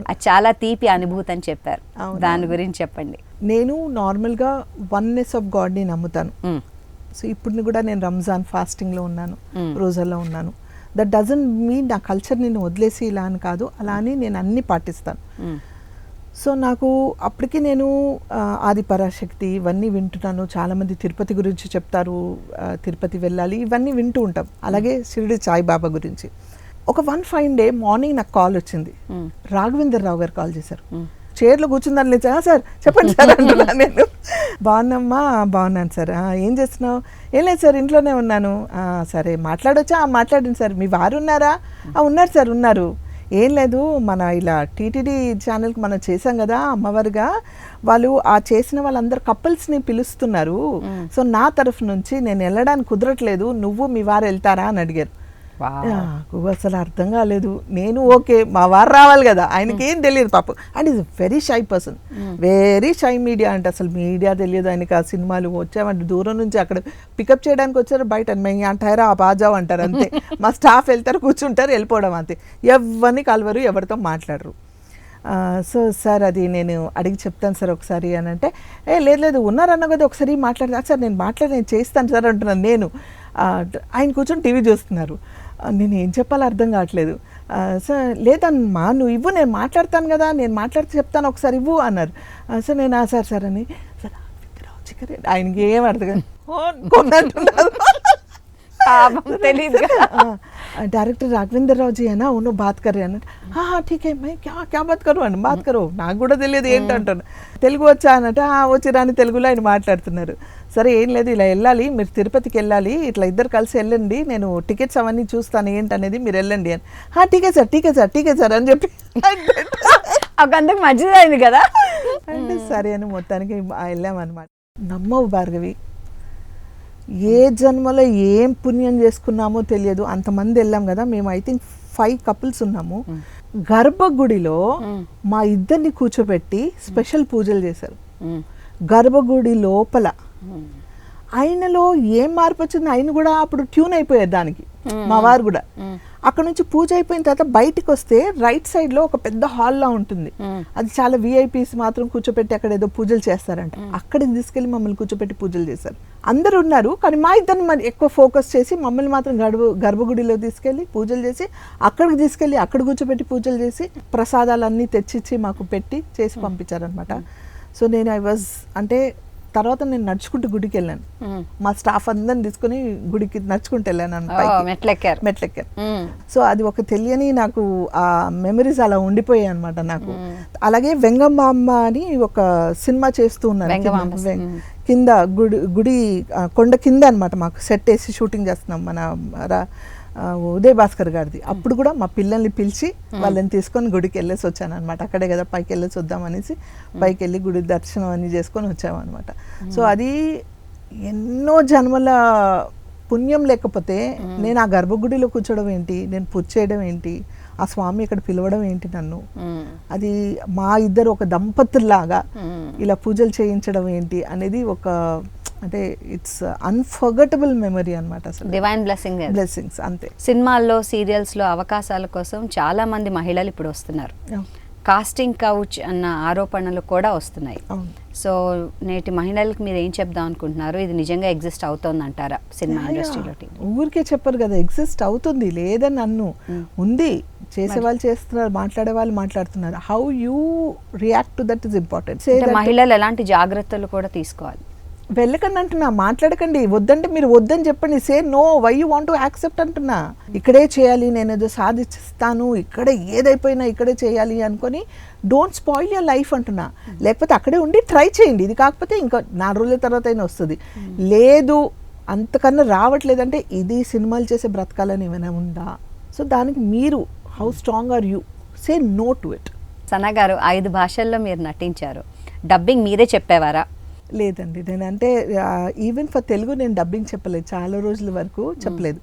Speaker 1: అది చాలా తీపి అనుభూతి అని చెప్పారు. దాని గురించి చెప్పండి.
Speaker 2: నేను నార్మల్గా వన్నెస్ ఆఫ్ గాడ్ని నమ్ముతాను. సో ఇప్పుడు కూడా నేను రంజాన్ ఫాస్టింగ్లో ఉన్నాను, రోజాలో ఉన్నాను. దట్ డజంట్ మీన్ నా కల్చర్ నేను వదిలేసి ఇలా అని కాదు, అలా అని నేను అన్నీ పాటిస్తాను. సో నాకు అప్పటికి నేను ఆది పరాశక్తి ఇవన్నీ వింటున్నాను. చాలామంది తిరుపతి గురించి చెప్తారు, తిరుపతి వెళ్ళాలి, ఇవన్నీ వింటూ ఉంటాం. అలాగే షిరిడి సాయిబాబా గురించి. ఒక వన్ ఫైన్ డే మార్నింగ్ నాకు కాల్ వచ్చింది. రాఘవేంద్ర రావు గారు కాల్ చేశారు. చైర్లో కూర్చుందని లేదు సార్, చెప్పండి సార్ అంటున్నా నేను. బాగున్నామ్మా, బాగున్నాను సార్. ఏం చేస్తున్నావు? ఏం లేదు సార్, ఇంట్లోనే ఉన్నాను. సరే మాట్లాడొచ్చా? మాట్లాడండి సార్. మీ వారు ఉన్నారా? ఉన్నారు సార్, ఉన్నారు. ఏం లేదు, మన ఇలా టీటీడీ ఛానల్కి మనం చేసాం కదా అమ్మవారిగా, వాళ్ళు ఆ చేసిన వాళ్ళందరు కపుల్స్ని పిలుస్తున్నారు. సో నా తరఫు నుంచి నేను వెళ్ళడానికి కుదరట్లేదు, నువ్వు మీ వారు వెళ్తారా అని అడిగారు. నాకు అసలు అర్థం కాలేదు. నేను ఓకే, మా వారు రావాలి కదా, ఆయనకి ఏం తెలియదు పాపం. And is very shy person, very shy media. అంటే అసలు మీడియా తెలియదు ఆయనకి. ఆ సినిమాలు వచ్చామంటే దూరం నుంచి అక్కడ పికప్ చేయడానికి వచ్చారు, బయట మేము అంటారా ఆ బాజావ్ అంటారు అంతే. మా స్టాఫ్ వెళ్తారు, కూర్చుంటారు, వెళ్ళిపోవడం అంతే. ఎవరిని కలవరు, ఎవరితో మాట్లాడరు. సో సార్ అది నేను అడిగి చెప్తాను సార్ ఒకసారి అని అంటే, లేదు లేదు ఉన్నారన్న కదా ఒకసారి మాట్లాడతా సార్, నేను చేస్తాను సార్ అంటున్నాను నేను. ఆయన కూర్చొని టీవీ చూస్తున్నారు. నేను ఏం చెప్పాలో అర్థం కావట్లేదు. సార్ లేదమ్మా నువ్వు ఇవ్వు, నేను మాట్లాడతాను కదా, నేను మాట్లాడితే చెప్తాను, ఒకసారి ఇవ్వు అన్నారు. సార్ నేను సార్ అని సార్ ఆయనకి ఏం అర్థం కాదు, కొన్నట్టున్నారు. डायरेक्टर राघवेंद्र राव जी है ना, उन्होंने बात कर रहे हैं. हाँ ठीक है, मैं क्या बात करूँ అని బాత్ కరో, నాకు కూడా తెలియదు ఏంటంటాను. తెలుగు వచ్చా అన్నట్టు వచ్చి రాని తెలుగులో ఆయన మాట్లాడుతున్నారు. సరే ఏం లేదు, ఇలా వెళ్ళాలి, మీరు తిరుపతికి వెళ్ళాలి, ఇట్లా ఇద్దరు కలిసి వెళ్ళండి, నేను టికెట్స్ అవన్నీ చూస్తాను ఏంటనేది, మీరు వెళ్ళండి అని. టీకే సార్ టీకే సార్ టీకే సార్ అని చెప్పి
Speaker 1: అంతకు మంచిది అయింది కదా
Speaker 2: అంటే సరే అని మొత్తానికి వెళ్ళామన్నమాట. నమ్మవు భార్గవి, ఏ జన్మలో ఏం పుణ్యం చేసుకున్నామో తెలియదు, అంతమంది వెళ్ళాం కదా. మేము ఐ థింక్ 5 couples ఉన్నాము. గర్భగుడిలో మా ఇద్దరిని కూర్చోబెట్టి స్పెషల్ పూజలు చేశారు. గర్భగుడి లోపల ఆయనలో ఏం మార్పు వచ్చింది, ఆయన కూడా అప్పుడు ట్యూన్ అయిపోయారు దానికి, మా వారు కూడా. అక్కడ నుంచి పూజ అయిపోయిన తర్వాత బయటికి వస్తే రైట్ సైడ్ లో ఒక పెద్ద హాల్లా ఉంటుంది, అది చాలా విఐపీస్ మాత్రం కూర్చోపెట్టి అక్కడ ఏదో పూజలు చేస్తారంట. అక్కడికి తీసుకెళ్లి మమ్మల్ని కూర్చోపెట్టి పూజలు చేశారు. అందరు ఉన్నారు కానీ మా ఇద్దరిని మరి ఎక్కువ ఫోకస్ చేసి మమ్మల్ని మాత్రం గర్భగుడిలో తీసుకెళ్లి పూజలు చేసి, అక్కడికి తీసుకెళ్లి అక్కడ కూర్చోపెట్టి పూజలు చేసి, ప్రసాదాలన్నీ తెచ్చిచ్చి మాకు పెట్టి చేసి పంపించారనమాట. సో నేను అంటే తర్వాత నేను నడుచుకుంటూ గుడికి వెళ్ళాను, మా స్టాఫ్ అందరిని తీసుకుని గుడికి నడుచుకుంటూ వెళ్ళాను, మెట్లెక్కారు. సో అది ఒక తెలియని నాకు ఆ మెమరీస్ అలా ఉండిపోయాయి అనమాట నాకు. అలాగే వెంగమ్మ అని ఒక సినిమా చేస్తూ ఉన్నారు కింద గుడి కొండ కింద అనమాట, మాకు సెట్ వేసి షూటింగ్ చేస్తున్నాం మన ఉదయ్ భాస్కర్ గారిది. అప్పుడు కూడా మా పిల్లల్ని పిలిచి వాళ్ళని తీసుకొని గుడికి వెళ్ళేసి వచ్చాను అనమాట. అక్కడే కదా పైకి వెళ్ళేసి వద్దామనేసి పైకి వెళ్ళి గుడి దర్శనం అన్ని చేసుకొని వచ్చామన్నమాట. సో అది ఎన్నో జన్మల పుణ్యం లేకపోతే నేను ఆ గర్భగుడిలో కూర్చోవడం ఏంటి, నేను పూజ చేయడం ఏంటి, ఆ స్వామి ఇక్కడ పిలవడం ఏంటి నన్ను, అది మా ఇద్దరు ఒక దంపతుల్లాగా ఇలా పూజలు చేయించడం ఏంటి అనేది ఒక అంటే ఇట్స్ అన్ఫర్గటబుల్ మెమరీ అన్నమాట. అసలు
Speaker 1: డివైన్ బ్లెస్సింగ్స్
Speaker 2: అంతే.
Speaker 1: సినిమాల్లో సీరియల్స్లో అవకాశాల కోసం చాలా మంది మహిళలు ఇప్పుడు వస్తున్నారు. కాస్టింగ్ కౌచ్ అన్న ఆరోపణలు కూడా వస్తున్నాయి. సో నేటి మహిళలకు మీరు ఏం చెప్దాం అనుకుంటున్నారు? ఇది నిజంగా ఎగ్జిస్ట్ అవుతుంది అంటారా సినిమా ఇండస్ట్రీలో?
Speaker 2: ఊరికే చెప్పరు కదా, ఎగ్జిస్ట్ అవుతుంది లేదని నన్ను ఉంది, చేసే వాళ్ళు చేస్తున్నారు, మాట్లాడే వాళ్ళు మాట్లాడుతున్నారు. How you react to that is important.
Speaker 1: మహిళలు ఎలాంటి జాగ్రత్తలు కూడా తీసుకోవాలి?
Speaker 2: వెళ్ళకండి అంటున్నా, మాట్లాడకండి, వద్దంటే మీరు వద్దని చెప్పండి. Say no, why you want to accept అంటున్నా. ఇక్కడే చేయాలి, నేను ఏదో సాధిస్తాను, ఇక్కడే ఏదైపోయినా ఇక్కడే చేయాలి అనుకొని డోంట్ స్పాయిల్ యువర్ లైఫ్ అంటున్నా. లేకపోతే అక్కడే ఉండి ట్రై చేయండి, ఇది కాకపోతే ఇంకా 4 రోజుల తర్వాత అయినా వస్తుంది. లేదు అంతకన్నా రావట్లేదంటే ఇది సినిమాలు చేసే బ్రతకాలని ఏమైనా ఉందా? సో దానికి మీరు how strong are you, say no to it.
Speaker 1: Sana గారు 5 భాషల్లో మీరు నటించారు. డబ్బింగ్ మీరే చెప్పేవారా?
Speaker 2: లేదండి, నేను అంటే ఈవెన్ ఫర్ తెలుగు నేను డబ్బింగ్ చెప్పలేదు, చాలా రోజుల వరకు చెప్పలేదు.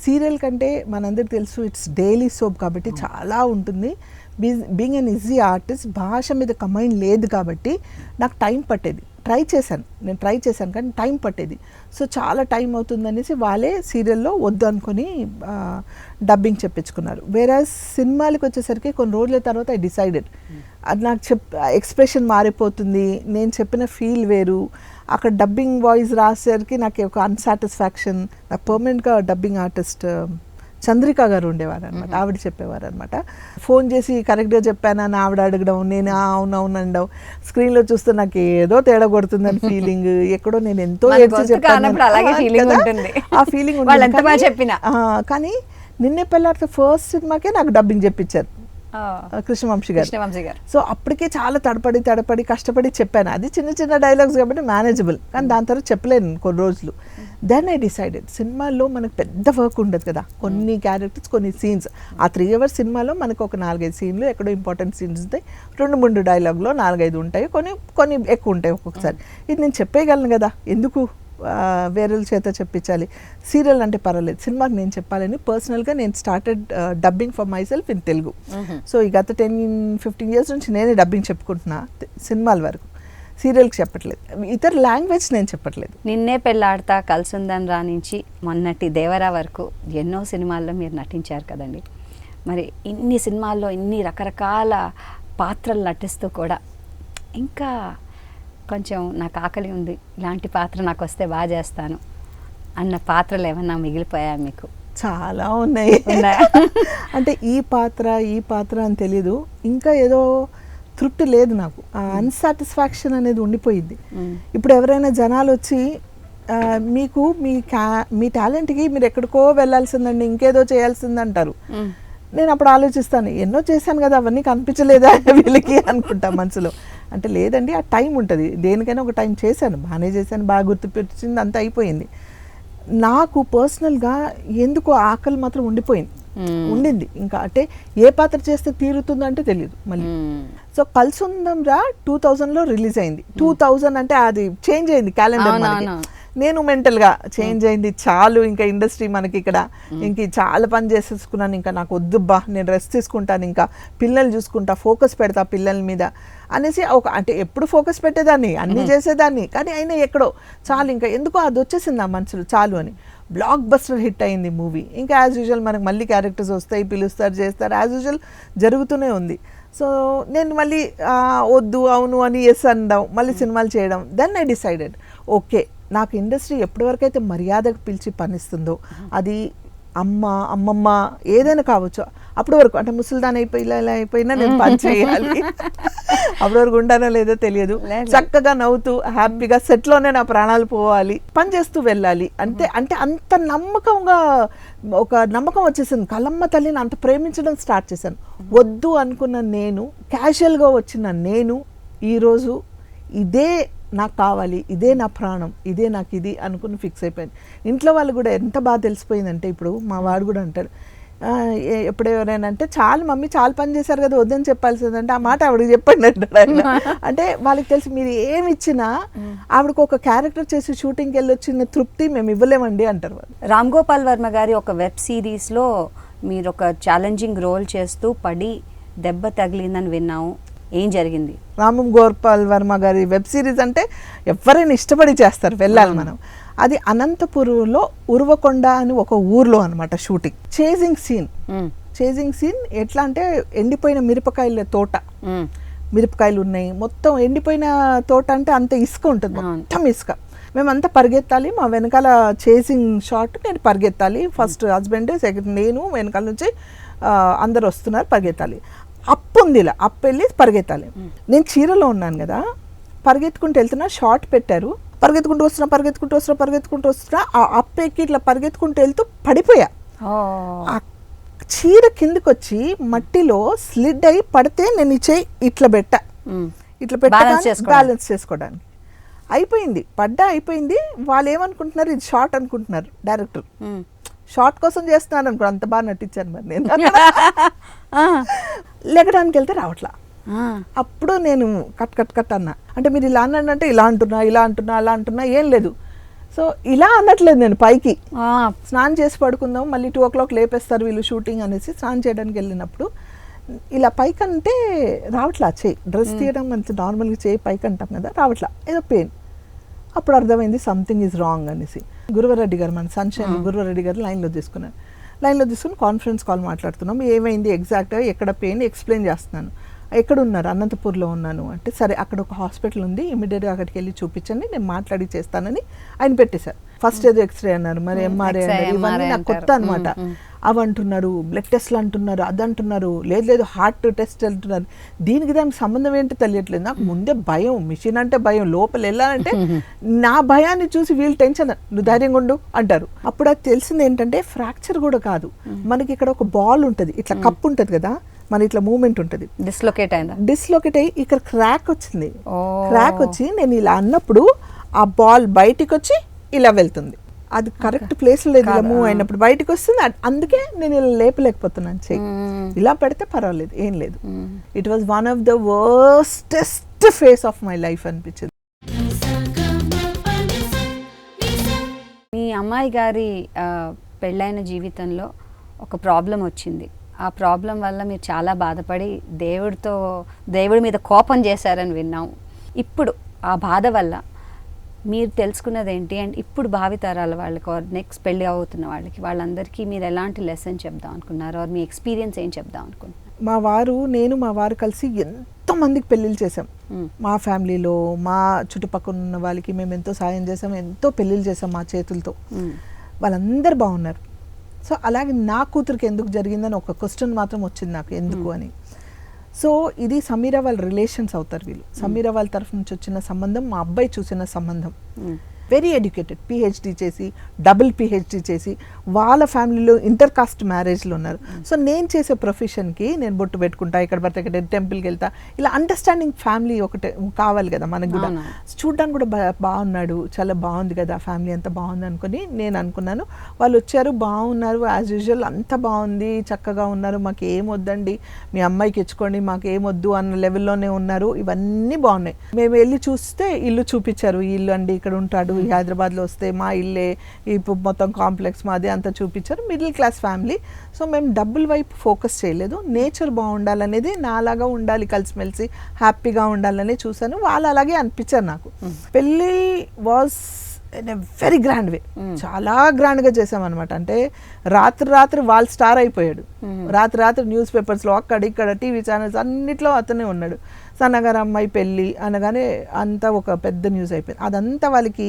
Speaker 2: సీరియల్ కంటే మనందరికి తెలుసు ఇట్స్ డైలీ సోప్ కాబట్టి చాలా ఉంటుంది. బీయింగ్ అన్ ఈజీ ఆర్టిస్ట్, భాష మీద కమైండ్ లేదు కాబట్టి నాకు టైం పట్టేది. నేను ట్రై చేశాను కానీ టైం పట్టేది. సో చాలా టైం అవుతుందనేసి వాళ్ళే సీరియల్లో వద్దు అనుకొని డబ్బింగ్ చెప్పించుకున్నారు. వేరే సినిమాలకు వచ్చేసరికి కొన్ని రోజుల తర్వాత ఐ డిసైడెడ్, అది నాకు ఎక్స్ప్రెషన్ మారిపోతుంది, నేను చెప్పిన ఫీల్ వేరు. అక్కడ డబ్బింగ్ వాయిస్ రాసేసరికి నాకు ఒక అన్సాటిస్ఫాక్షన్. నాకు పర్మనెంట్గా డబ్బింగ్ ఆర్టిస్ట్ చంద్రిక గారు ఉండేవారు అనమాట, ఆవిడ చెప్పేవారు అనమాట. ఫోన్ చేసి కరెక్ట్గా చెప్పానని ఆవిడ అడగడం, నేను అవునవును అనడం, స్క్రీన్లో చూస్తే నాకు ఏదో తేడా కొడుతుందని ఫీలింగ్, ఎక్కడో నేను ఎంతో ఏడ్చి చెప్పాను ఆ ఫీలింగ్
Speaker 1: చెప్పిన.
Speaker 2: కానీ నిన్నే పెళ్ళాడితే ఫస్ట్ సినిమాకే నాకు డబ్బింగ్ చెప్పించారు కృష్ణవంశీ గారు. సో అప్పటికే చాలా తడపడి కష్టపడి చెప్పాను. అది చిన్న చిన్న డైలాగ్స్ కాబట్టి మేనేజబుల్, కానీ దాని తర్వాత చెప్పలేను కొన్ని రోజులు. దెన్ ఐ డిసైడెడ్, సినిమాల్లో మనకు పెద్ద వర్క్ ఉండదు కదా, కొన్ని క్యారెక్టర్స్, కొన్ని సీన్స్. ఆ 3 hours సినిమాలో మనకు ఒక 4-5 సీన్లు, ఎక్కడో ఇంపార్టెంట్ సీన్స్ ఉంటాయి, 2-3 డైలాగ్లో 4-5 ఉంటాయి, కొన్ని ఎక్కువ ఉంటాయి ఒక్కొక్కసారి. ఇది నేను చెప్పేయగలను కదా, ఎందుకు వేరే చేత చెప్పించాలి. సీరియల్ అంటే పర్వాలేదు, సినిమాకి నేను చెప్పాలని పర్సనల్గా నేను started dubbing for my self in Telugu. So ఈ గత 10-15 years నుంచి నేనే డబ్బింగ్ చెప్పుకుంటున్నా సినిమాల వరకు, సీరియల్కి చెప్పట్లేదు, ఇతర లాంగ్వేజ్ నేను చెప్పట్లేదు.
Speaker 1: నిన్నే పెళ్ళాడతా, కలిసుందని రా నుంచి మొన్నటి దేవరా వరకు ఎన్నో సినిమాల్లో మీరు నటించారు కదండి. మరి ఇన్ని సినిమాల్లో ఇన్ని రకరకాల పాత్రలు నటిస్తూ కూడా ఇంకా కొంచెం నాకు ఆకలి ఉంది, ఇలాంటి పాత్ర నాకు వస్తే బాగా చేస్తాను అన్న పాత్రలు ఏమన్నా మిగిలిపోయా మీకు?
Speaker 2: చాలా ఉన్నాయి. అంటే ఈ పాత్ర అని తెలీదు, ఇంకా ఏదో తృప్తి లేదు నాకు, అన్సాటిస్ఫాక్షన్ అనేది ఉండిపోయింది. ఇప్పుడు ఎవరైనా జనాలు వచ్చి మీకు మీ టాలెంట్కి మీరు ఎక్కడికో వెళ్ళాల్సిందండి, ఇంకేదో చేయాల్సిందంటారు. నేను అప్పుడు ఆలోచిస్తాను, ఎన్నో చేశాను కదా, అవన్నీ కనిపించలేదా వీళ్ళకి అనుకుంటా మనసులో. అంటే లేదండి, ఆ టైం ఉంటుంది, దేనికైనా ఒక టైం చేశాను, బాగానే చేశాను, బాగా గుర్తుపెట్టింది, అంతా అయిపోయింది. నాకు పర్సనల్గా ఎందుకో ఆకలి మాత్రం ఉండింది ఇంకా. అంటే ఏ పాత్ర చేస్తే తీరుతుందంటే తెలియదు మళ్ళీ. సో కలిసుందాం రా 2000లో రిలీజ్ అయింది. 2000 అంటే అది చేంజ్ అయింది క్యాలెండర్ మనకి. నేను మెంటల్గా చేంజ్ అయింది, చాలు ఇంకా ఇండస్ట్రీ మనకి ఇక్కడ, ఇంక చాలా పని చేసేసుకున్నాను, ఇంకా నాకు వద్దుబ్బా, నేను రెస్ట్ తీసుకుంటాను, ఇంకా పిల్లలు చూసుకుంటా, ఫోకస్ పెడతా పిల్లల మీద అనేసి అంటే ఎప్పుడు ఫోకస్ పెట్టేదాన్ని, అన్నీ చేసేదాన్ని, కానీ అయినా ఎక్కడో చాలు, ఇంకా ఎందుకో అది వచ్చేసింది ఆ మనసులో, చాలు అని. బ్లాక్ బస్టర్ హిట్ అయింది మూవీ. ఇంకా యాజ్ యూజువల్ మనకు మళ్ళీ క్యారెక్టర్స్ వస్తాయి, పిలుస్తారు, చేస్తారు, యాజ్ యూజువల్ జరుగుతూనే ఉంది. సో నేను మళ్ళీ వద్దు అవును అని ఎస్ అనడం, మళ్ళీ సినిమాలు చేయడం. దెన్ ఐ డిసైడెడ్, ఓకే నాకు ఇండస్ట్రీ ఎప్పటి వరకు అయితే మర్యాదకు పిలిచి పనిస్తుందో, అది అమ్మమ్మ ఏదైనా కావచ్చు, అప్పటి వరకు, అంటే ముసలిదాని ఇలా అయిపోయినా నేను పని చేయాలి, అప్పటి వరకు ఉండానో లేదో తెలియదు, చక్కగా నవ్వుతూ హ్యాపీగా సెట్లోనే నా ప్రాణాలు పోవాలి, పని చేస్తూ వెళ్ళాలి. అంటే అంత ఒక నమ్మకం వచ్చేసింది. కలమ్మ తల్లిని అంత ప్రేమించడం స్టార్ట్ చేశాను. వద్దు అనుకున్న నేను, క్యాజువల్గా వచ్చిన నేను, ఈరోజు ఇదే నాకు కావాలి, ఇదే నా ప్రాణం, ఇదే నాకు ఇది అనుకుని ఫిక్స్ అయిపోయింది. ఇంట్లో వాళ్ళు కూడా ఎంత బాగా తెలిసిపోయిందంటే, ఇప్పుడు మా వాడు కూడా అంటాడు, ఎప్పుడు ఎవరైనా అంటే చాలా మమ్మీ చాలా పని చేశారు కదా వద్దని చెప్పాల్సిందంటే, ఆ మాట ఆవిడకి చెప్పండి అంటాడు ఆయన. అంటే వాళ్ళకి తెలిసి మీరు ఏమి ఇచ్చినా ఆవిడకు ఒక క్యారెక్టర్ చేసి షూటింగ్కి వెళ్ళి వచ్చిన తృప్తి మేము ఇవ్వలేమండి అంటారు వాళ్ళు.
Speaker 1: రామ్ గోపాల్ వర్మ గారి ఒక వెబ్ సిరీస్లో మీరు ఒక ఛాలెంజింగ్ రోల్ చేస్తూ పడి దెబ్బ తగిలిందని విన్నాము, ఏం జరిగింది?
Speaker 2: రామ్ గోపాల్ వర్మ గారి వెబ్ సిరీస్ అంటే ఎవరైనా ఇష్టపడి చేస్తారు, వెళ్ళాలి మనం. అది అనంతపురంలో ఉరువకొండ అని ఒక ఊర్లో అనమాట షూటింగ్. చేజింగ్ సీన్ ఎట్లా అంటే, ఎండిపోయిన మిరపకాయల తోట, మిరపకాయలు ఉన్నాయి, మొత్తం ఎండిపోయిన తోట అంటే అంత ఇసుక ఉంటుంది, మొత్తం ఇసుక. మేమంతా పరిగెత్తాలి, మా వెనకాల చేసింగ్ షాట్, నేను పరిగెత్తాలి, ఫస్ట్ హస్బెండ్, సెకండ్ నేను, వెనకాల నుంచి అందరు వస్తున్నారు, పరిగెత్తాలి. ఇలా అప్పు వెళ్ళి పరిగెత్తాలి. నేను చీరలో ఉన్నాను కదా, పరిగెత్తుకుంటూ వెళ్తున్నా, షార్ట్ పెట్టారు, పరిగెత్తుకుంటూ వస్తున్నా, ఆ అప్పు ఎక్కి ఇట్లా పరిగెత్తుకుంటూ వెళ్తూ పడిపోయా. ఆ చీర కిందకి వచ్చి మట్టిలో స్లిడ్ అయి పడితే నేను ఇట్లా పెట్టా బ్యాలెన్స్ చేసుకోవడానికి. అయిపోయింది, అయిపోయింది. వాళ్ళు ఏమనుకుంటున్నారు, ఇది షార్ట్ అనుకుంటున్నారు డైరెక్టర్. షార్ట్ కోసం చేస్తున్నాను అనుకో, అంత బాగా నటించాను మరి నేను. లెగడానికి వెళ్తే రావట్లా, అప్పుడు నేను కట్ కట్ కట్ అన్నా. అంటే మీరు ఇలా అన్నాడు అంటే ఇలా అంటున్నా అలా అంటున్నా ఏం లేదు. సో ఇలా అనట్లేదు నేను పైకి. స్నానం చేసి పడుకుందాం, మళ్ళీ 2 o'clock లేపేస్తారు వీళ్ళు షూటింగ్ అనేసి స్నానం చేయడానికి వెళ్ళినప్పుడు ఇలా పైకి అంటే రావట్లా, చేయి డ్రెస్ తీయడం మంచి నార్మల్గా చేయి పైకి అంటాం కదా, రావట్లా, ఏదో పెయిన్. అప్పుడు అర్థమైంది సంథింగ్ ఈజ్ రాంగ్ అనేసి. గురువరెడ్డి గారు, మన సన్షైన్ గురువరెడ్డి గారు లైన్లో తీసుకుని కాన్ఫరెన్స్ కాల్ మాట్లాడుతున్నాం. ఏమైంది ఎగ్జాక్ట్గా, ఎక్కడ పెయిన్ ఎక్స్ప్లెయిన్ చేస్తున్నాను. ఎక్కడ ఉన్నారు? అనంతపూర్లో ఉన్నాను అంటే, సరే అక్కడ ఒక హాస్పిటల్ ఉంది, ఇమీడియట్గా అక్కడికి వెళ్ళి చూపించండి, నేను మాట్లాడి చేస్తానని ఆయన పెట్టేశారు. ఫస్ట్ ఏదో ఎక్స్రే అన్నారు, మరి ఎంఆర్ఐ అన్నారు, ఇవన్నీ నాకు కొత్త అనమాట. అవి అంటున్నారు, బ్లడ్ టెస్ట్లు అంటున్నారు, అది అంటున్నారు, లేదు హార్ట్ టెస్ట్ అంటున్నారు. దానికి సంబంధం ఏంటో తెలియట్లేదు. నాకు ముందే భయం, మిషన్ అంటే భయం, లోపల వెళ్ళాలంటే నా భయాన్ని చూసి వీళ్ళు టెన్షన్, నువ్వు ధైర్యంగా ఉండు అంటారు. అప్పుడు అది తెలిసింది ఏంటంటే ఫ్రాక్చర్ కూడా కాదు, మనకి ఇక్కడ ఒక బాల్ ఉంటుంది, ఇట్లా కప్పు ఉంటుంది కదా, మన ఇట్లా మూమెంట్ ఉంటుంది, డిస్లొకేట్ అయ్యి ఇక్కడ క్రాక్ వచ్చింది. క్రాక్ వచ్చి నేను ఇలా అన్నప్పుడు ఆ బాల్ బయటికి వచ్చి ఇలా వెళ్తుంది. అది కరెక్ట్ ప్లేస్ లేదు, ఇలా మూవ్ అయినప్పుడు బయటకు వస్తుంది. అందుకే నేను ఇలా లేపలేకపోతున్నాను చెయ్యి. ఇలా పెడితే పర్వాలేదు, ఏం లేదు. It was one of the worstest face of my life అనిపించింది.
Speaker 1: మీ అమ్మాయి గారి పెళ్ళైన జీవితంలో ఒక ప్రాబ్లం వచ్చింది. ఆ ప్రాబ్లం వల్ల మీరు చాలా బాధపడి దేవుడి మీద కోపం చేశారని విన్నాం. ఇప్పుడు ఆ బాధ వల్ల మీరు తెలుసుకున్నది ఏంటి, అండ్ ఇప్పుడు భావితరాల వాళ్ళకి, నెక్స్ట్ పెళ్ళి అవుతున్న వాళ్ళందరికీ మీరు ఎలాంటి లెసన్ చెప్దాం అనుకున్నారు, మీ ఎక్స్పీరియన్స్ ఏం చెప్దాం అనుకుంటున్నారు?
Speaker 2: నేను మా వారు కలిసి ఎంతో మందికి పెళ్ళిళ్ళు చేసాం. మా ఫ్యామిలీలో, మా చుట్టుపక్కల ఉన్న వాళ్ళకి మేము ఎంతో సాయం చేసాం, ఎంతో పెళ్ళిళ్ళు చేసాం మా చేతులతో. వాళ్ళందరూ బాగున్నారు. సో అలాగే నా కూతురికి ఎందుకు జరిగిందని ఒక క్వశ్చన్ మాత్రం వచ్చింది నాకు, ఎందుకు అని. సో ఇది సమీరా వాళ్ళ రిలేషన్స్ అవుతారు వీళ్ళు. సమీరా వాళ్ళ తరఫు నుంచి వచ్చిన సంబంధం, మా అబ్బాయి చూసిన సంబంధం. వెరీ ఎడ్యుకేటెడ్, పిహెచ్డి చేసి, డబుల్ పిహెచ్డి చేసి, వాళ్ళ ఫ్యామిలీలో ఇంటర్ కాస్ట్ మ్యారేజ్లు ఉన్నారు. సో నేను చేసే ప్రొఫెషన్కి నేను బొట్టు పెట్టుకుంటా, ఇక్కడ పడితే ఇక్కడ టెంపుల్కి వెళ్తా, ఇలా అండర్స్టాండింగ్ ఫ్యామిలీ ఒకటే కావాలి కదా మనకు కూడా. చూడడానికి కూడా బాగున్నాడు, చాలా బాగుంది కదా ఫ్యామిలీ, అంతా బాగుంది అనుకుని నేను అనుకున్నాను. వాళ్ళు వచ్చారు, బాగున్నారు, యాజ్ యూజువల్ అంతా బాగుంది, చక్కగా ఉన్నారు, మాకు ఏమొద్దండి, మీ అమ్మాయికి ఇచ్చుకోండి, మాకు ఏమొద్దు అన్న లెవెల్లోనే ఉన్నారు. ఇవన్నీ బాగున్నాయి. మేము వెళ్ళి చూస్తే ఇల్లు చూపించారు, ఈ ఇల్లు అండి ఇక్కడ ఉంటాడు, హైదరాబాద్లో వస్తే మా ఇల్లే, ఇప్పుడు మొత్తం కాంప్లెక్స్ మాది అంతా చూపించారు. Middle class family. సో మేము డబ్బుల వైపు ఫోకస్ చేయలేదు, నేచర్ బాగుండాలనేది, నాలాగా ఉండాలి, కలిసిమెలిసి హ్యాపీగా ఉండాలని చూశాను. వాళ్ళు అలాగే అనిపించారు నాకు. పెళ్ళి was in a very grand వే, చాలా గ్రాండ్గా చేసామన్నమాట. అంటే రాత్రి వాళ్ళు స్టార్ అయిపోయాడు. రాత్రి న్యూస్ పేపర్స్లో అక్కడ ఇక్కడ టీవీ ఛానల్స్ అన్నిట్లో అతనే ఉన్నాడు. సన్నగారు అమ్మాయి పెళ్ళి అనగానే అంతా ఒక పెద్ద న్యూస్ అయిపోయింది. అదంతా వాళ్ళకి